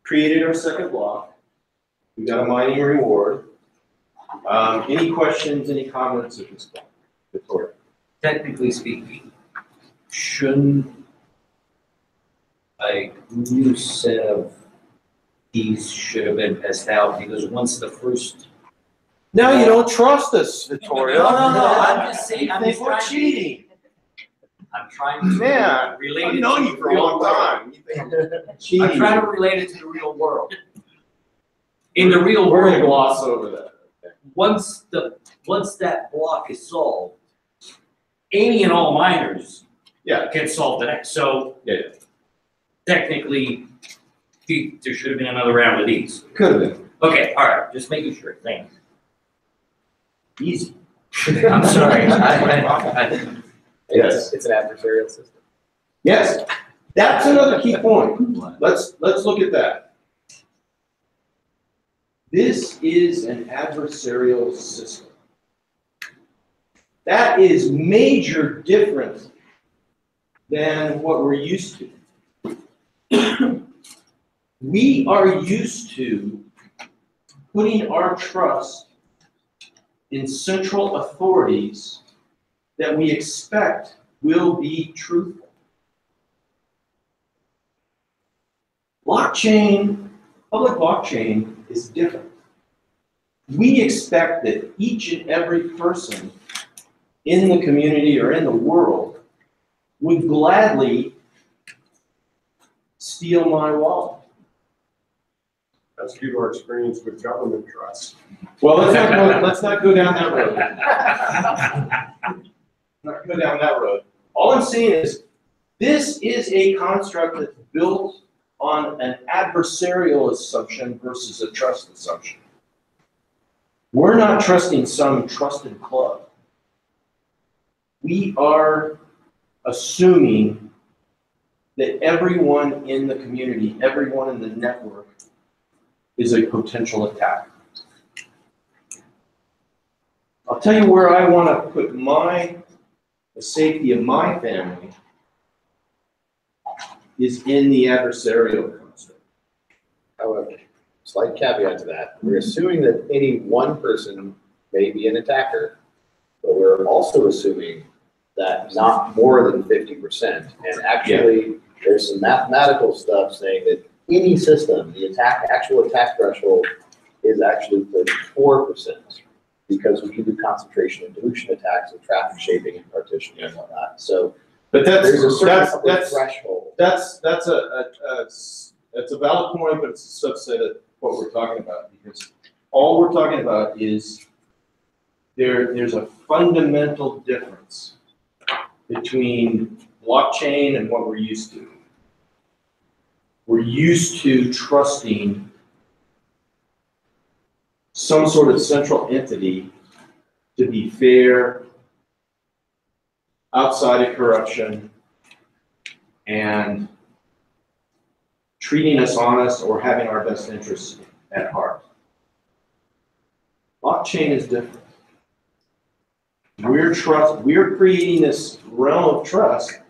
created our second block. We've got a mining reward. Any questions, any comments at this point? Victoria? Technically speaking, shouldn't a new set of keys should have been passed out, because once the first. No, you don't trust us, Victoria. No, I'm just saying, You think we're cheating. I'm trying to Man, relate I've it known to you the for a real long world. time. You think I'm cheating. I'm trying to relate it to the real world. In the real We're gonna world, gloss over that. once that block is solved, any and all miners Yeah. can solve the next. So Yeah. technically, there should have been another round of these. Could have been. Okay, all right, just making sure. Thanks. Easy. I'm sorry. Yes. It's an adversarial system. Yes. That's another key point. Let's look at that. This is an adversarial system. That is major different than what we're used to. We are used to putting our trust in central authorities that we expect will be truthful. Blockchain, public blockchain is different. We expect that each and every person in the community or in the world would gladly steal my wallet. That's due to our experience with government trust. Well, let's not go down that road. Not go down that road. All I'm saying is, this is a construct that's built on an adversarial assumption versus a trust assumption. We're not trusting some trusted club. We are assuming that everyone in the community, everyone in the network, is a potential attacker. I'll tell you where I want to put the safety of my family is in the adversarial construct. However, slight caveat to that, we're assuming that any one person may be an attacker, but we're also assuming that not more than 50%. And actually, there's some mathematical stuff saying that any system, the actual attack threshold is actually 34%, because we can do concentration and dilution attacks with traffic shaping and partitioning and whatnot. So, but there's a certain threshold. That's a valid point, but it's a subset of what we're talking about, because all we're talking about is there's a fundamental difference between blockchain and what we're used to. We're used to trusting some sort of central entity to be fair, outside of corruption, and treating us honest or having our best interests at heart. Blockchain is different. We're creating this realm of trust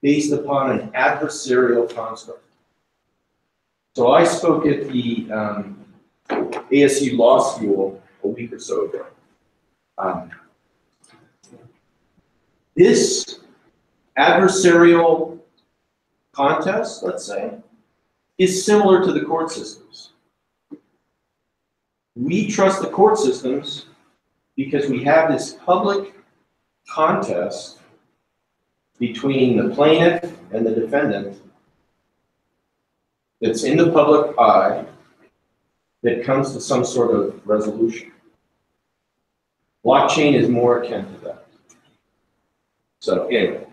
based upon an adversarial construct. So I spoke at the ASU Law School a week or so ago. This adversarial contest, let's say, is similar to the court systems. We trust the court systems because we have this public contest between the plaintiff and the defendant that's in the public eye that comes to some sort of resolution. Blockchain is more akin to that. So anyway,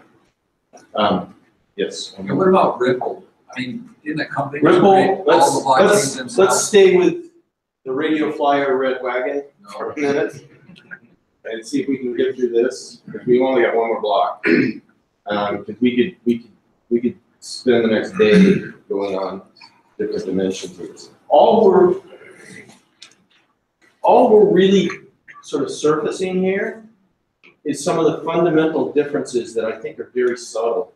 yes. And what about Ripple? I mean, isn't that company? Ripple, all the blockchains themselves? let's stay with the Radio Flyer Red Wagon for a minute and see if we can get through this, because we only got one more block. Because we could spend the next day going on different dimensions of this. All we're really sort of surfacing here is some of the fundamental differences that I think are very subtle.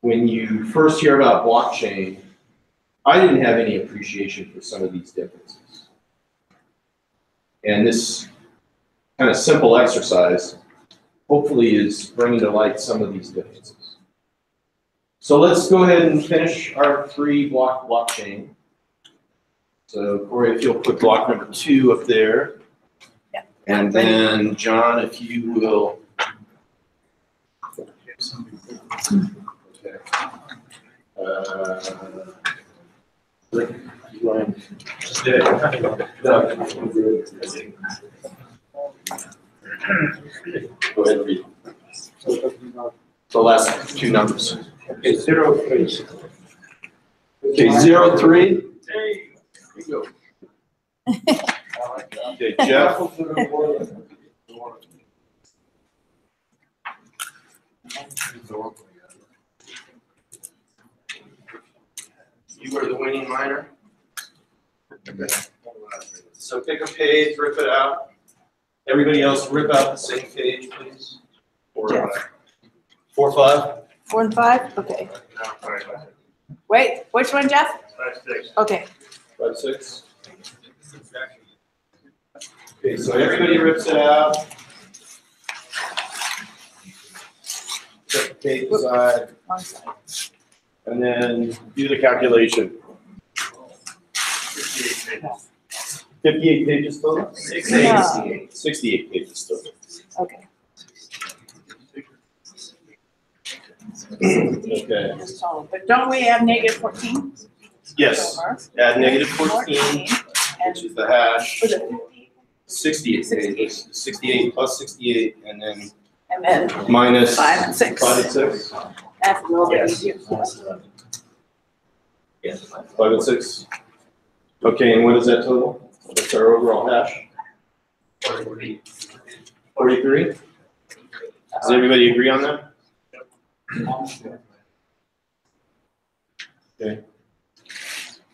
When you first hear about blockchain, I didn't have any appreciation for some of these differences. And this kind of simple exercise hopefully is bringing to light some of these differences. So let's go ahead and finish our 3-block blockchain. So Corey, if you'll put block number 2 up there. Yeah. And then John, if you will. Okay. You want Just did it. Go ahead and read. The last 2 numbers. Okay, 03. Okay, 03. There you go. Okay, Jeff. You were the winning miner. Okay. So pick a page, rip it out. Everybody else, rip out the same page, please. 4 or 5. 4 and 5, okay. Wait, which one, Jeff? 5, 6. Okay. 5, 6. Okay, so everybody rips it out. Set the tape aside, and then do the calculation. 58 pages total? 68 pages total. Okay. Okay, Just total. But don't we have -14? yes, add -14, which is the hash, Was it 50? 68 pages, 68 plus 68, and then And then minus 5 and 6. 5 and 6, That's a little bit Yes. easier. Yes. 5 and 6. Okay, and what is that total? What's our overall hash? 43? Does everybody agree on that? Okay.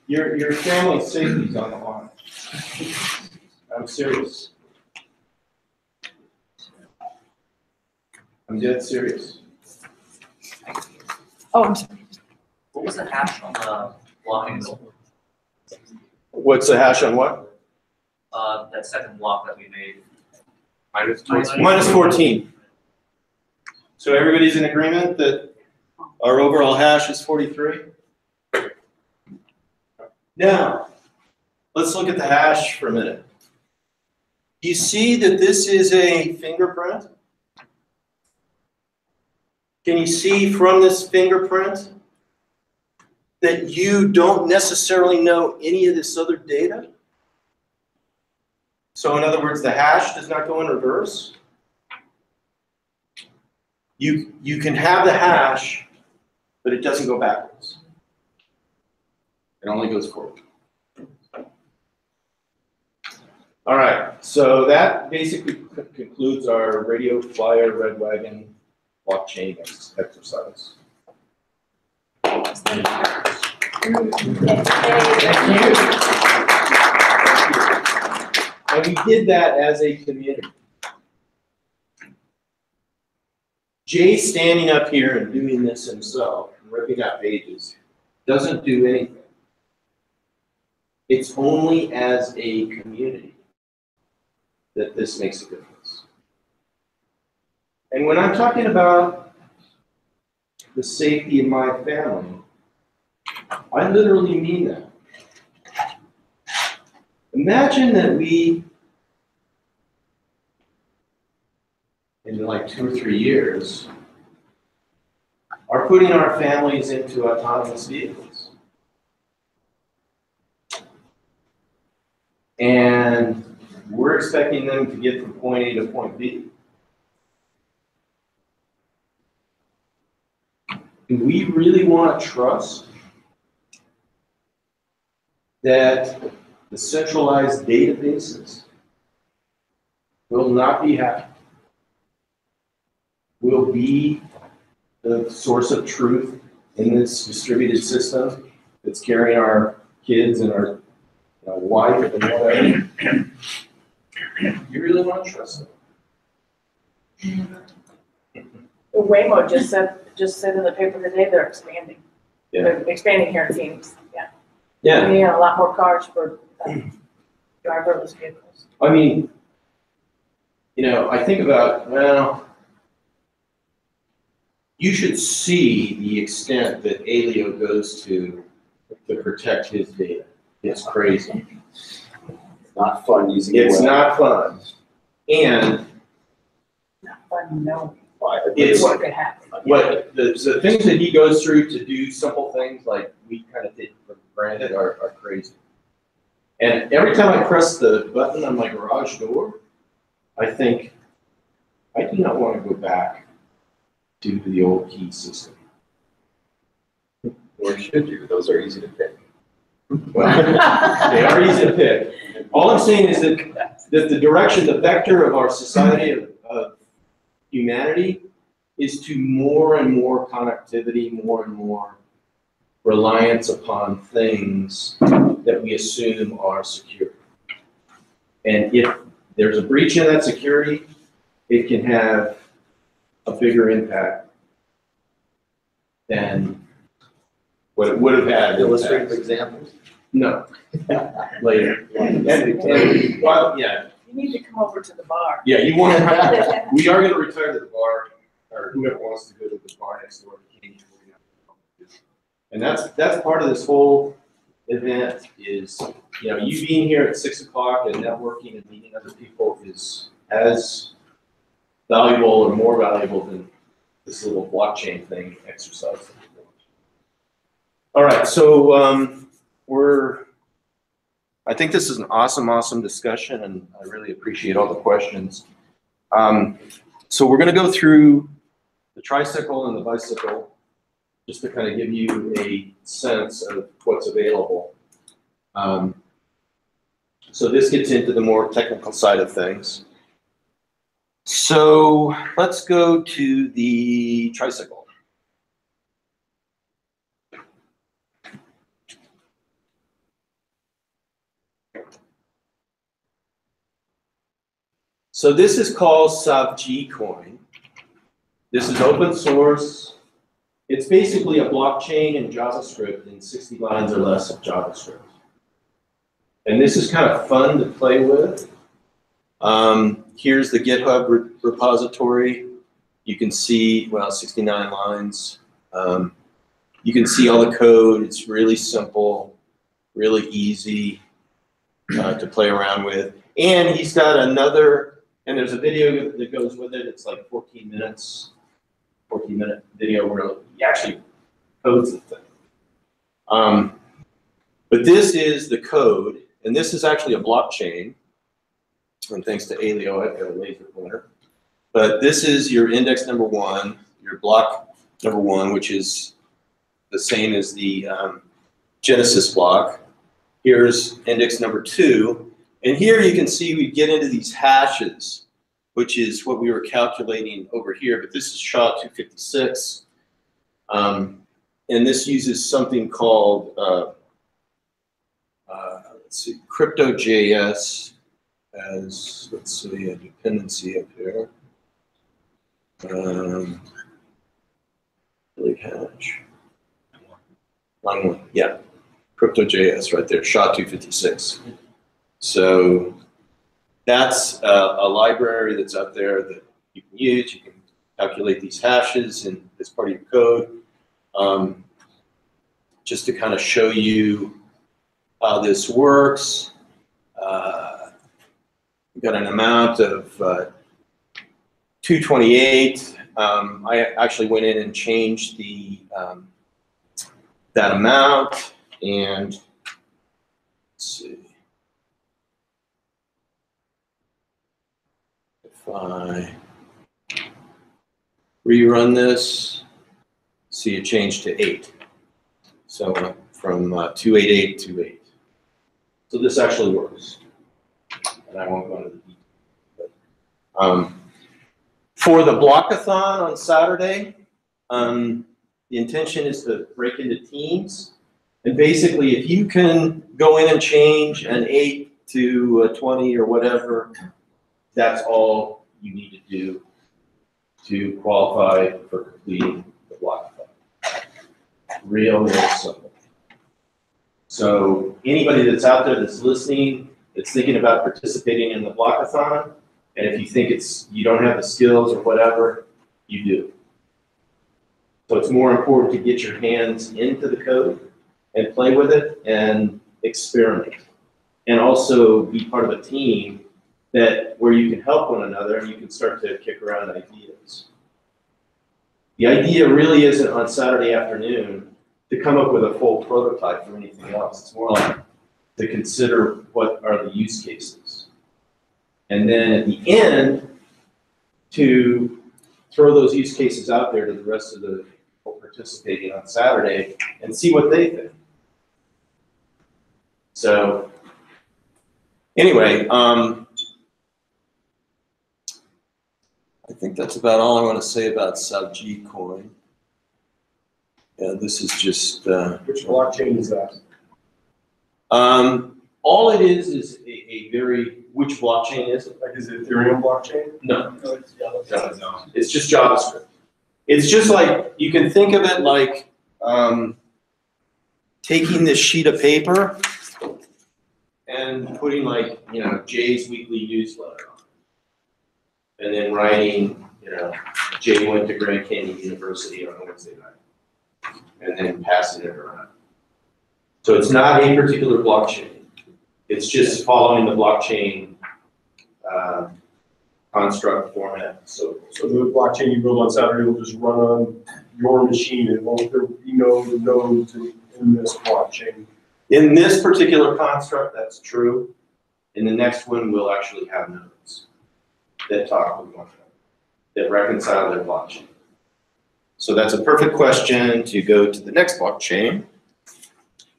Your family safety's on the line. I'm serious. I'm dead serious. Oh, I'm sorry. What was the hash on the blocking, What's the hash on what? that second block that we made? Minus 14. So everybody's in agreement that our overall hash is 43? Now, let's look at the hash for a minute. You see that this is a fingerprint? Can you see from this fingerprint that you don't necessarily know any of this other data? So in other words, the hash does not go in reverse. You can have the hash, but it doesn't go backwards. It only goes forward. All right, so that basically concludes our Radio Flyer Red Wagon blockchain exercise. And we did that as a community. Jay standing up here and doing this himself, ripping out pages, doesn't do anything. It's only as a community that this makes a difference. And when I'm talking about the safety of my family, I literally mean that. Imagine that we, in like 2 or 3 years, are putting our families into autonomous vehicles. And we're expecting them to get from point A to point B. Do we really want to trust that the centralized databases will not be hacked, will be the source of truth in this distributed system that's carrying our kids and our wife and whatever? You really want to trust them? Waymo just said in the paper today they're expanding. Yeah. They're expanding here in Phoenix, yeah. Yeah. We need a lot more cars for driverless vehicles. I mean, I think about, well, you should see the extent that Alio goes to protect his data. It's crazy. Not fun using. It's not fun. And Not fun, no. it's What could happen? what the things that he goes through to do simple things like we kind of take for granted are crazy. And every time I press the button on my garage door, I think, I do not want to go back to the old key system. Or should you? Those are easy to pick. Well, they are easy to pick. All I'm saying is that the direction, the vector of our society of humanity is to more and more connectivity, more and more reliance upon things that we assume are secure. And if there's a breach in that security, it can have a bigger impact than what it would have had. Illustrative examples? No, later. And, well, yeah, You need to come over to the bar. Yeah, you want to, we are gonna retire to the bar, or whoever wants to go to the bar next door. And that's part of this whole event is, you know, you being here at 6 o'clock and networking and meeting other people is as valuable or more valuable than this little blockchain thing exercise. All right, so I think this is an awesome discussion, and I really appreciate all the questions. So we're going to go through the tricycle and the bicycle just to kind of give you a sense of what's available. So this gets into the more technical side of things. So let's go to the tricycle. So this is called Savji Coin. This is open source. It's basically a blockchain in JavaScript in 60 lines or less of JavaScript. And this is kind of fun to play with. Here's the GitHub repository. You can see, well, 69 lines. You can see all the code. It's really simple, really easy to play around with. And he's got another, and there's a video that goes with it. It's like 14 minutes, 14-minute video where he actually codes the thing. But this is the code, and this is actually a blockchain. And thanks to Aleo, I've got a laser pointer. But this is your index number 1, your block number 1, which is the same as the Genesis block. Here's index number 2. And here you can see we get into these hashes, which is what we were calculating over here. But this is SHA-256. And this uses something called, let's see, Crypto.js as, let's see, a dependency up here. Delete hash. Line 1, yeah. Crypto.js right there, SHA-256. So that's a library that's up there that you can use. You can calculate these hashes and as part of your code. Just to kind of show you how this works. We've got an amount of 228. I actually went in and changed the that amount, and let's see. If I rerun this, see it changed to 8. So from 288 to 8. So this actually works. And I won't go into the details. But, for the blockathon on Saturday, the intention is to break into teams. And basically, if you can go in and change an 8 to a 20 or whatever, that's all you need to do to qualify for completing the blockathon. Real simple. So anybody that's out there that's listening, that's thinking about participating in the blockathon, and if you think you don't have the skills or whatever, you do. So it's more important to get your hands into the code and play with it and experiment. And also be part of a team where you can help one another and you can start to kick around ideas. The idea really isn't on Saturday afternoon to come up with a full prototype or anything else. It's more like to consider what are the use cases. And then at the end, to throw those use cases out there to the rest of the people participating on Saturday and see what they think. So anyway, I think that's about all I want to say about Savji Coin. Yeah, this is just... Which blockchain is that? All it is a very, which blockchain is it? Like, is it Ethereum blockchain? No. No, it's JavaScript. No. It's just JavaScript. It's just like, you can think of it like taking this sheet of paper and putting like, you know, Jay's weekly newsletter on. And then writing, you know, Jay went to Grand Canyon University on Wednesday night. And then passing it around. So it's not a particular blockchain. It's just following the blockchain construct format. So the blockchain you build on Saturday will just run on your machine. It won't, there will be no nodes in this blockchain. In this particular construct, that's true. In the next one, we'll actually have nodes that talk with one another, that reconcile their blockchain. So that's a perfect question to go to the next blockchain,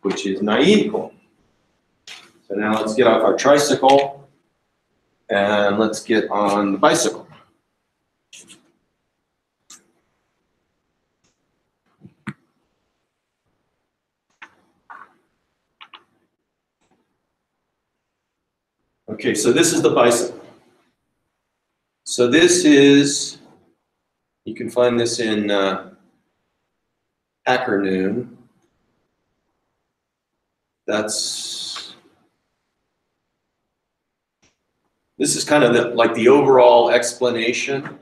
which is Naive Coin. So now let's get off our tricycle and let's get on the bicycle. Okay, so this is the bicycle. So this is, you can find this in Hacker Noon. This is kind of like the overall explanation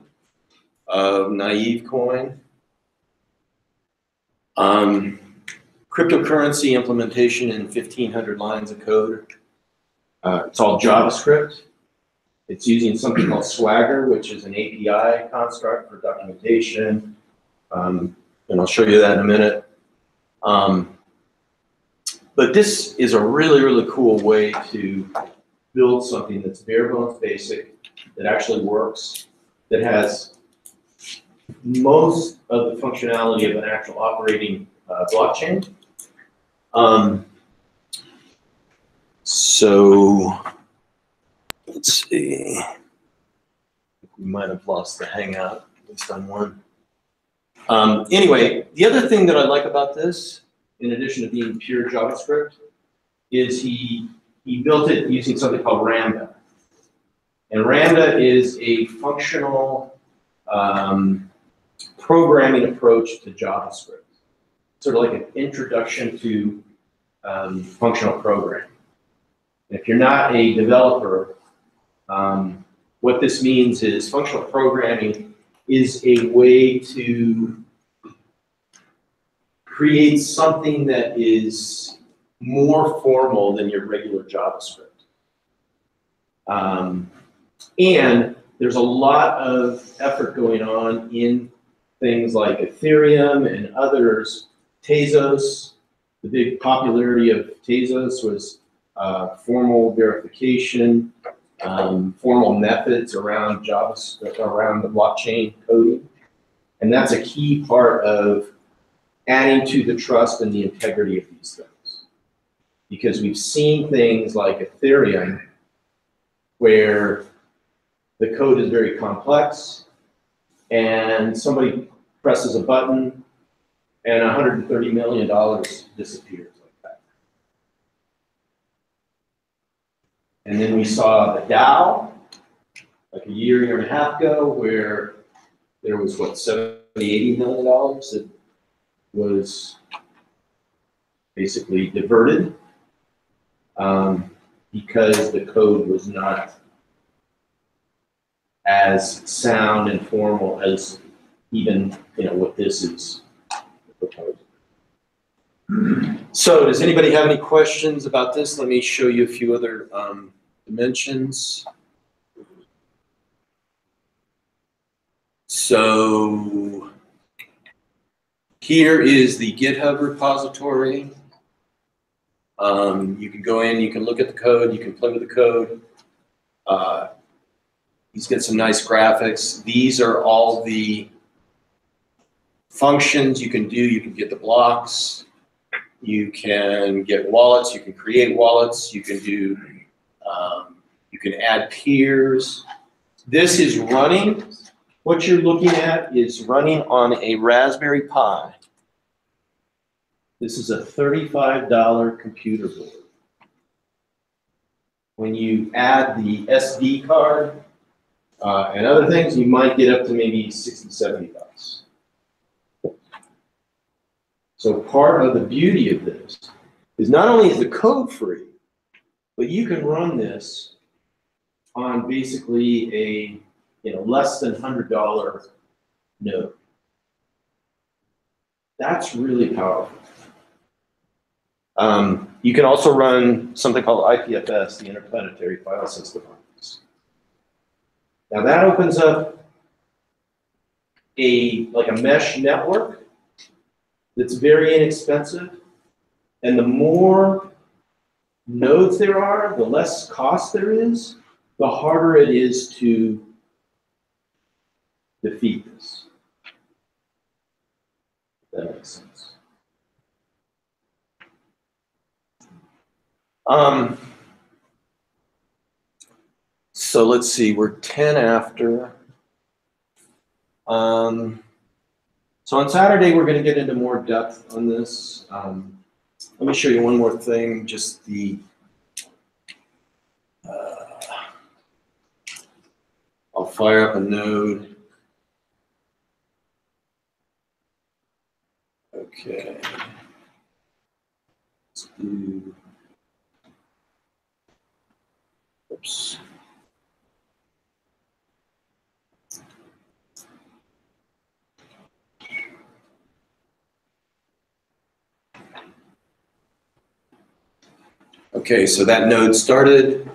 of Naive Coin. Cryptocurrency implementation in 1,500 lines of code. It's all JavaScript. It's using something called Swagger, which is an API construct for documentation. And I'll show you that in a minute. But this is a really, really cool way to build something that's bare bones basic, that actually works, that has most of the functionality of an actual operating blockchain. So let's see. We might have lost the Hangout, at least on one. Anyway, the other thing that I like about this, in addition to being pure JavaScript, is he built it using something called Ramda. And Ramda is a functional programming approach to JavaScript. Sort of like an introduction to functional programming. If you're not a developer, what this means is functional programming is a way to create something that is more formal than your regular JavaScript. And there's a lot of effort going on in things like Ethereum and others. Tezos, the big popularity of Tezos was formal verification, formal methods around JavaScript, around the blockchain coding. And that's a key part of adding to the trust and the integrity of these things. Because we've seen things like Ethereum, where the code is very complex, and somebody presses a button, and $130 million disappears like that. And then we saw the DAO, like a year and a half ago, where there was, what, $70, $80 million that was basically diverted because the code was not as sound and formal as even, what this is proposed. So does anybody have any questions about this? Let me show you a few other dimensions. So here is the GitHub repository. You can go in, you can look at the code, you can play with the code. He's got some nice graphics. These are all the functions you can do. You can get the blocks. You can get wallets. You can create wallets. You can do. You can add peers. This is running. What you're looking at is running on a Raspberry Pi. This is a $35 computer board. When you add the SD card and other things, you might get up to maybe 60, 70 bucks. So part of the beauty of this is not only is the code free, But you can run this on basically a, less than $100 node. That's really powerful. You can also run something called IPFS, the Interplanetary File System on this. Now that opens up like a mesh network that's very inexpensive. And the more nodes there are, the less cost there is, the harder it is to defeat this. If that makes sense. So let's see, we're 10 after. So on Saturday, we're going to get into more depth on this. Let me show you one more thing, just the, I'll fire up a node. Okay. Let's do, oops. Okay, so that node started.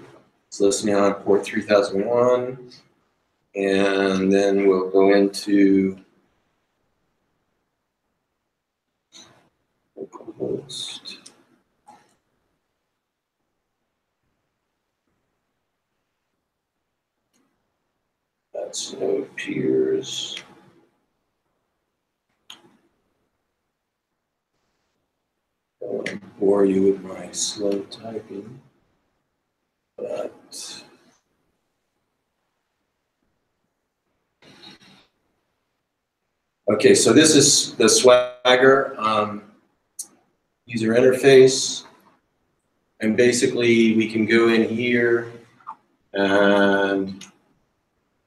It's listening on port 3001. And then we'll go into localhost. That's node peers. I don't want to bore you with my slow typing, but okay, so this is the Swagger user interface, and basically we can go in here and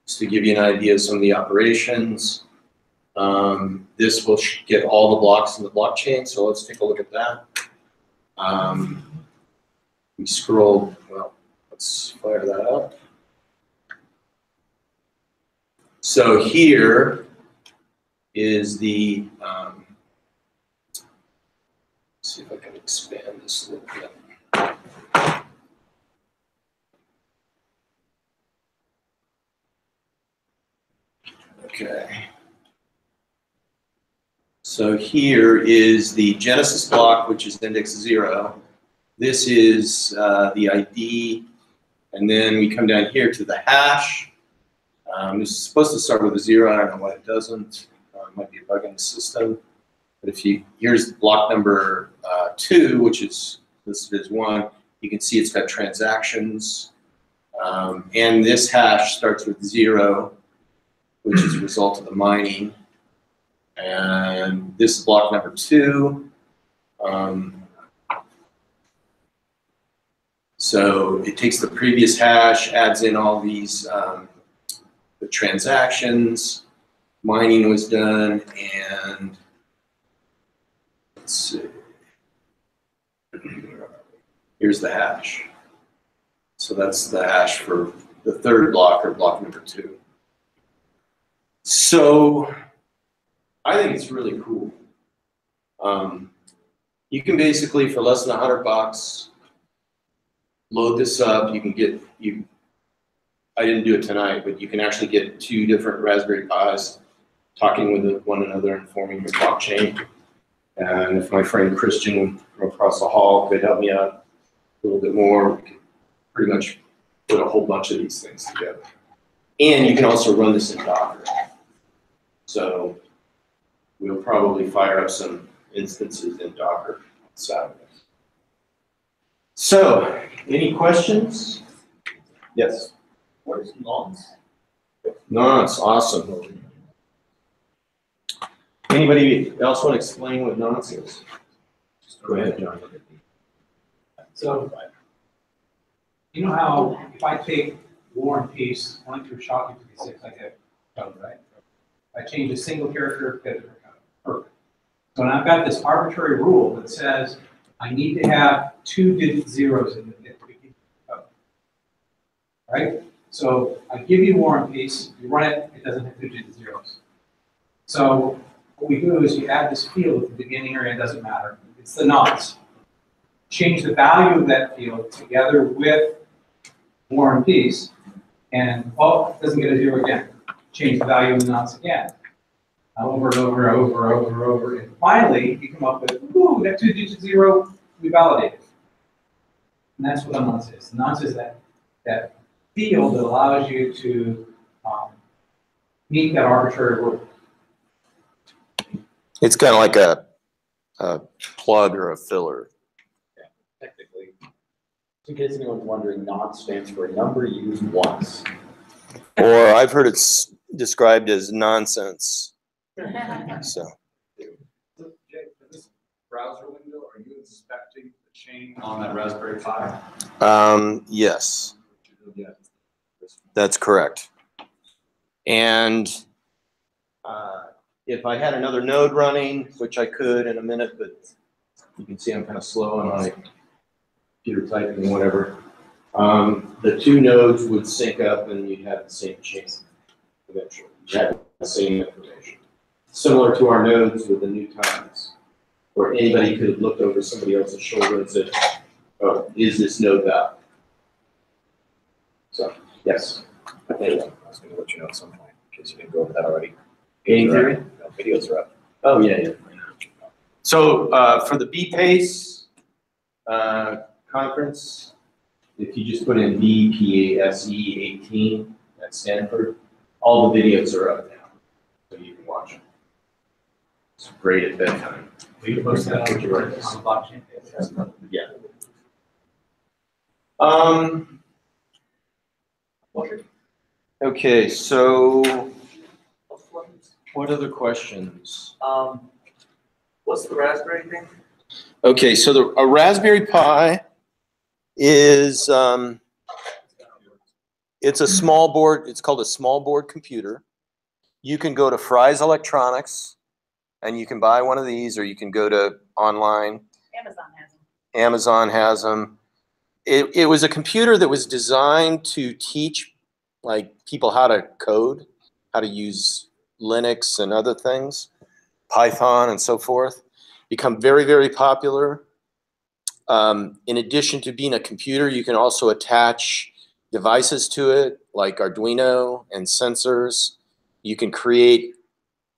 just to give you an idea of some of the operations. This will get all the blocks in the blockchain, so let's take a look at that. We scroll, well, let's fire that up. So here is the, let's see if I can expand this a little bit. Okay. So here is the Genesis block, which is index 0. This is the ID, and then we come down here to the hash. This is supposed to start with a 0. I don't know why it doesn't. It might be a bug in the system. But if you, here's block number 2, which is listed as 1. You can see it's got transactions. And this hash starts with 0, which is a result of the mining. And this is block number 2. So it takes the previous hash, adds in all these the transactions, mining was done, and let's see. Here's the hash. So that's the hash for the third block, or block number 2. So I think it's really cool. You can basically, for less than $100, load this up. You can get, I didn't do it tonight, but you can actually get 2 different Raspberry Pis talking with one another and forming your blockchain. And if my friend Christian from across the hall could help me out a little bit more, we could pretty much put a whole bunch of these things together. And you can also run this in Docker. So we'll probably fire up some instances in Docker on Saturday. So, any questions? Yes. What is nonce? Nonce, awesome. Anybody else want to explain what nonce is? Go ahead, John. So, you know how if I take War and Peace, went through Shocking 56, I get code, right? I change a single character, get it perfect. So now I've got this arbitrary rule that says I need to have 2 digit zeros in the beginning. right? So I give you War and Peace, you run it, it doesn't have 2 digit zeros. So what we do is you add this field at the beginning or end, doesn't matter. It's the nonce. Change the value of that field together with War and Peace, and it doesn't get a 0 again. Change the value of the nonce again. Over and over, and finally you come up with, ooh, that 2 digit 0, we validated. And that's what a nonce is. A nonce is that field that allows you to meet that arbitrary rule. It's kind of like a plug or a filler. Technically. In case anyone's wondering, nonce stands for a number used once. Or I've heard it's described as nonsense. So. This browser window, are you inspecting the chain on that Raspberry Pi? Yes, that's correct. And if I had another node running, which I could in a minute, but you can see I'm kind of slow on my computer typing and whatever. The 2 nodes would sync up and you'd have the same chain eventually. You'd have the same information. Similar to our nodes with the new times, where anybody could have looked over somebody else's shoulder and said, oh, is this node valid? So, yes. Anyway. I was going to let you know at some point, in case you didn't go over that already. Game theory? No, videos are up. Oh, yeah. So for the BPACE conference, if you just put in BPASE 18 at Stanford, all the videos are up now, so you can watch them. It's great at bedtime. Will you post that on the blockchain? Yeah. Okay, so what other questions? What's the Raspberry thing? Okay, so a Raspberry Pi is it's a small board. It's called a small board computer. You can go to Fry's Electronics and you can buy one of these, or you can go to online. Amazon has them. Amazon has them. It was a computer that was designed to teach like people how to code, how to use Linux and other things, Python and so forth. Become very, very popular. In addition to being a computer, you can also attach devices to it, like Arduino and sensors. You can create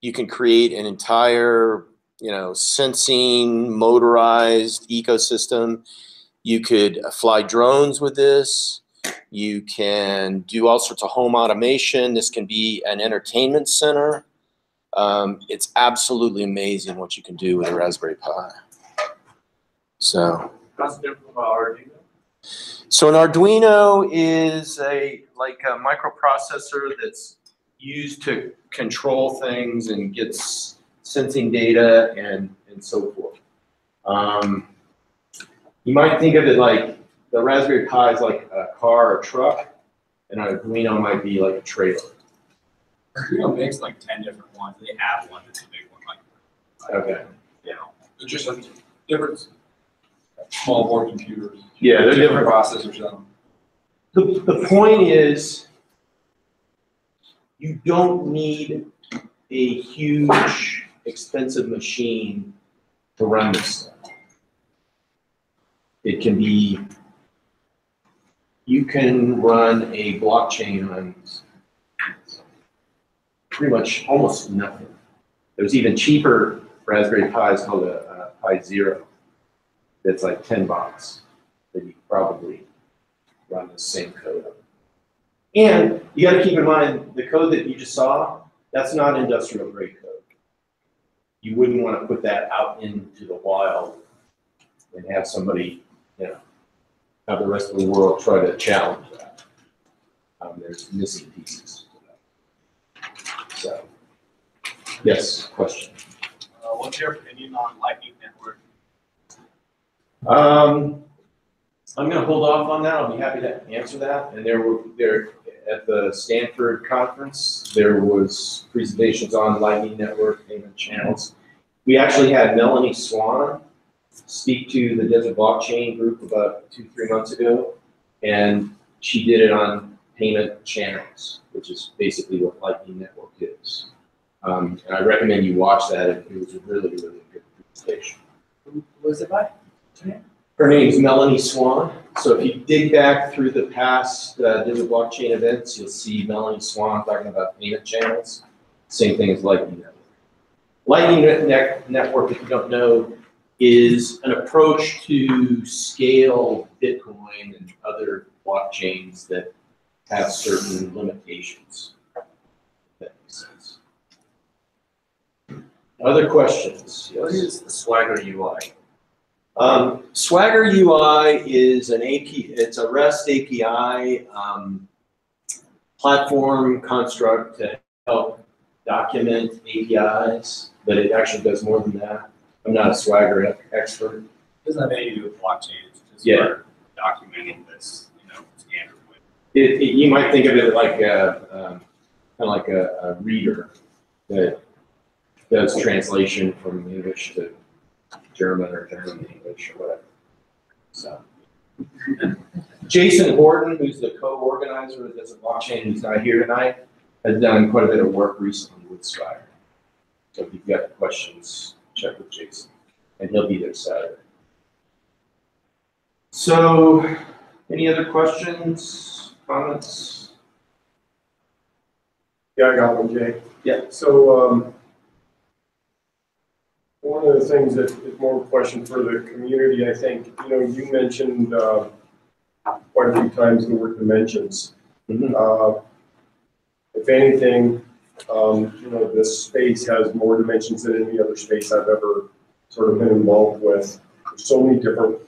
an entire, sensing, motorized ecosystem. You could fly drones with this. You can do all sorts of home automation. This can be an entertainment center. It's absolutely amazing what you can do with a Raspberry Pi. So. That's different from Arduino. So an Arduino is like a microprocessor that's used to control things and gets sensing data and so forth. You might think of it like the Raspberry Pi is like a car or truck, and an Arduino might be like a trailer. Arduino makes like 10 different ones. They have one that's a big one. Okay. It's just a different small board computers. Yeah, they're different processors. The point is, you don't need a huge, expensive machine to run this stuff. It can be, you can run a blockchain on pretty much almost nothing. There's even cheaper Raspberry Pis called a Pi Zero. That's like $10 that you probably run the same code on. And you got to keep in mind the code that you just saw, that's not industrial grade code. You wouldn't want to put that out into the wild and have somebody, have the rest of the world try to challenge that. There's missing pieces to that. So, yes, question. What's your opinion on Lightning Network? I'm going to hold off on that. I'll be happy to answer that. And there at the Stanford conference, there was presentations on Lightning Network payment channels. We actually had Melanie Swan speak to the Desert Blockchain group about 2-3 months ago, and she did it on payment channels, which is basically what Lightning Network is. And I recommend you watch that. It was a really, really good presentation. Who was it by? Her name's Melanie Swan. So if you dig back through the past digital blockchain events, you'll see Melanie Swan talking about payment channels. Same thing as Lightning Network. Lightning Network, if you don't know, is an approach to scale Bitcoin and other blockchains that have certain limitations. If that makes sense. Other questions? What Yes. is the Swagger UI? Swagger UI is an API, it's a REST API platform construct to help document APIs, but it actually does more than that. I'm not a Swagger expert. Doesn't have anything to do with blockchain, it's just Yeah. for documenting this, standard way. You might think of it like kind of like a reader that does translation from English to German or German to English or whatever. So, Jason Horton, who's the co-organizer of this blockchain, who's not here tonight, has done quite a bit of work recently with Swagger. So if you've got questions, check with Jason, and he'll be there Saturday. So, any other questions, comments? Yeah, I got one, Jay. Yeah. So, one of the things that is more of a question for the community, I think, you mentioned quite a few times the word dimensions. If anything, this space has more dimensions than any other space I've ever sort of been involved with. There's so many different,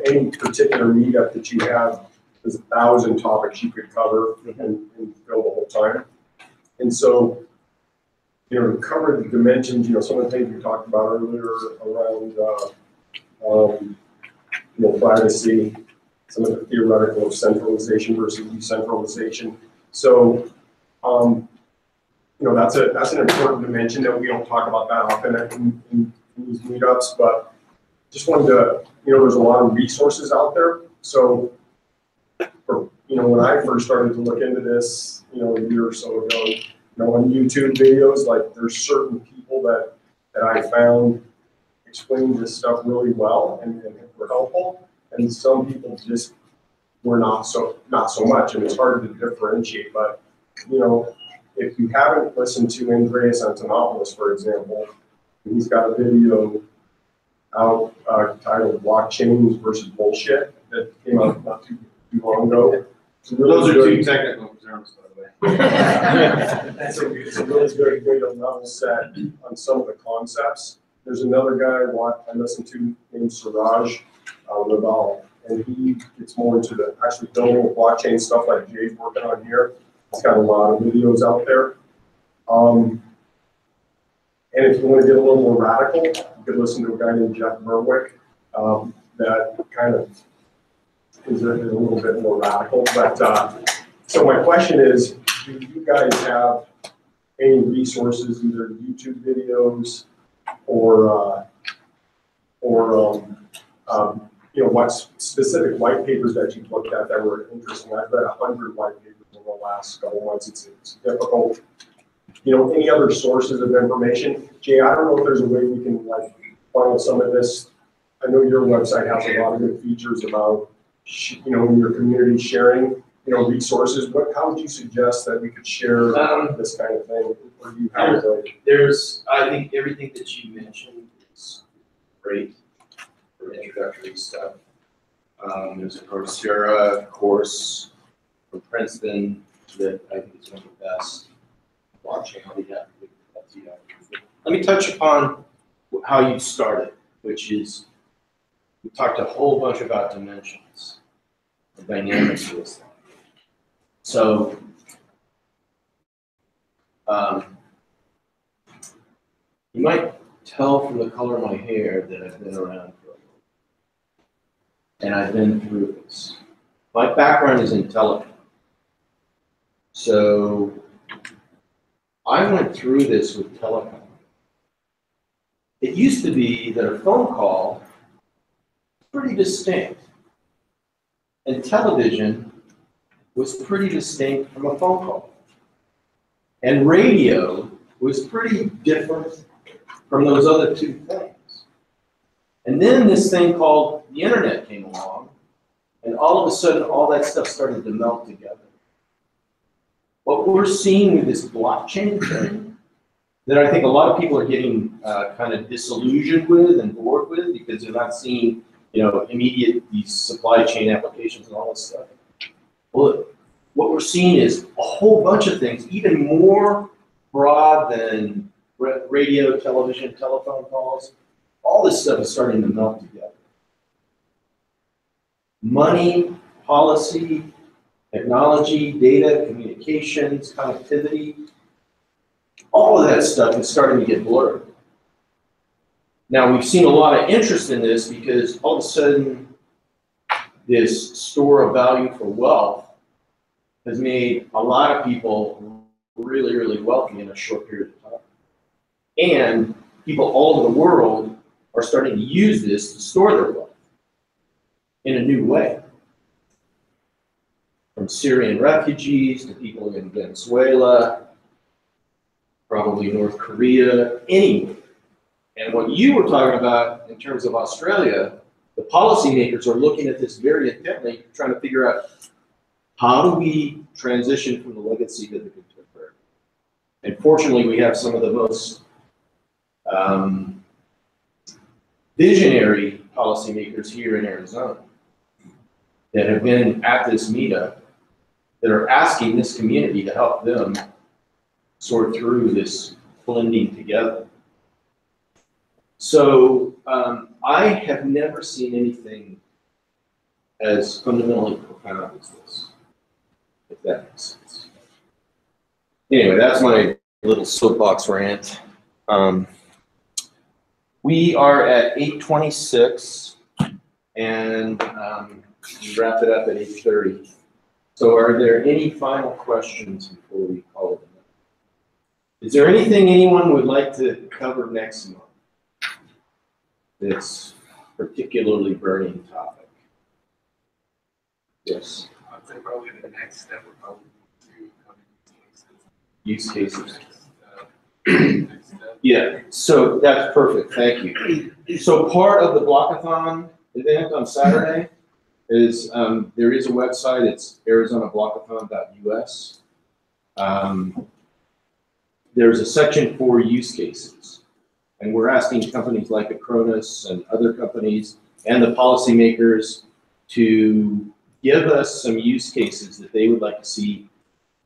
any particular meetup that you have, there's 1,000 topics you could cover and fill the whole time. And so, to cover the dimensions, some of the things we talked about earlier around, privacy, some of the theoretical of centralization versus decentralization. So, that's an important dimension that we don't talk about that often in these meetups, but just wanted to, there's a lot of resources out there. So, when I first started to look into this, a year or so ago, on YouTube videos, like there's certain people that I found explaining this stuff really well and were helpful, and some people just were not so much, and it's hard to differentiate. But if you haven't listened to Andreas Antonopoulos, for example, he's got a video out titled "Blockchains versus Bullshit" that came out not too long ago. Those are two technical terms, by the way. It's a really good way to level set on some of the concepts. There's another guy I listen to named Suraj Raval, and he gets more into the actually building blockchain stuff like Jay's working on here. He's got a lot of videos out there. And if you want to get a little more radical, you could listen to a guy named Jeff Berwick that kind of is a little bit more radical. But so my question is, do you guys have any resources, either YouTube videos or what specific white papers that you've looked at that were interesting? I've read 100 white papers in the last couple months. It's difficult. Any other sources of information? Jay, I don't know if there's a way we can funnel some of this. I know your website has a lot of good features about in your community sharing, resources. How would you suggest that we could share this kind of thing? Or you have I think everything that you mentioned is great for introductory stuff. There's a Coursera course from Princeton that I think is one of the best blockchain. Let me touch upon how you started, which is we talked a whole bunch about dimensions, the dynamics of this thing. So, you might tell from the color of my hair that I've been around for a while. And I've been through this. My background is in telecom. So, I went through this with telecom. It used to be that a phone call was pretty distinct. And television was pretty distinct from a phone call. And radio was pretty different from those other two things. And then this thing called the internet came along, and all of a sudden, all that stuff started to melt together. What we're seeing with this blockchain thing, that I think a lot of people are getting kind of disillusioned with and bored with because they're not seeing, immediate these supply chain applications and all this stuff. Well, what we're seeing is a whole bunch of things, even more broad than radio, television, telephone calls. All this stuff is starting to melt together. Money, policy, technology, data, communications, connectivity, all of that stuff is starting to get blurred. Now, we've seen a lot of interest in this because all of a sudden, this store of value for wealth has made a lot of people really, really wealthy in a short period of time. And people all over the world are starting to use this to store their wealth in a new way. From Syrian refugees to people in Venezuela, probably North Korea, anywhere. And what you were talking about in terms of Australia, the policymakers are looking at this very intently, trying to figure out how do we transition from the legacy to the contemporary. And fortunately, we have some of the most visionary policymakers here in Arizona that have been at this meetup that are asking this community to help them sort through this blending together. So I have never seen anything as fundamentally profound as this, if that makes sense. Anyway, that's my little soapbox rant. We are at 8:26, and we wrap it up at 8:30. So are there any final questions before we call it a night? Is there anything anyone would like to cover next month that's particularly burning topic? Yes? I'd say probably the next step would probably be to come in Use cases. next step. Yeah, so that's perfect, thank you. So part of the Blockathon event on Saturday is there is a website, it's arizonablockathon.us. There's a section for use cases. And we're asking companies like Acronis and other companies and the policymakers to give us some use cases that they would like to see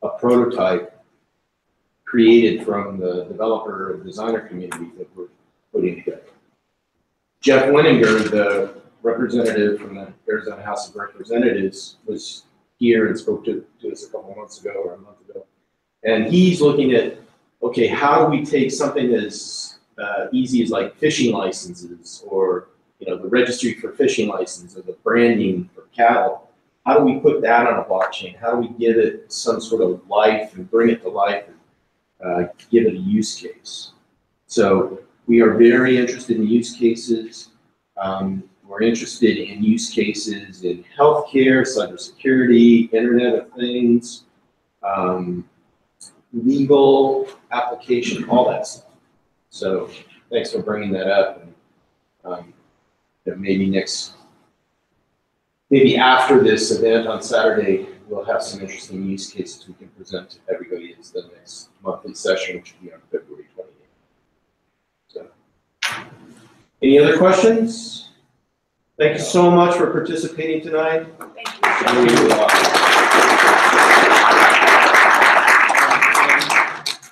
a prototype created from the developer and designer community that we're putting together. Jeff Winninger, the representative from the Arizona House of Representatives, was here and spoke to us a couple months ago or a month ago. And he's looking at, okay, how do we take something as easy as like fishing licenses or the registry for fishing license or the branding for cattle. How do we put that on a blockchain? How do we give it some sort of life and bring it to life and give it a use case? So we are very interested in use cases. We're interested in use cases in healthcare, cybersecurity, Internet of Things, legal application, all that stuff. So thanks for bringing that up. And maybe after this event on Saturday, we'll have some interesting use cases we can present to everybody as the next monthly session, which will be on February 28th. So, any other questions? Thank you so much for participating tonight. Thank you.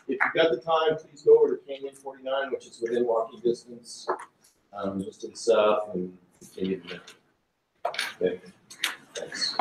If you've got the time, please go over to Canyon 49, which is within walking distance, just to the south, and continue to. Okay. Thanks.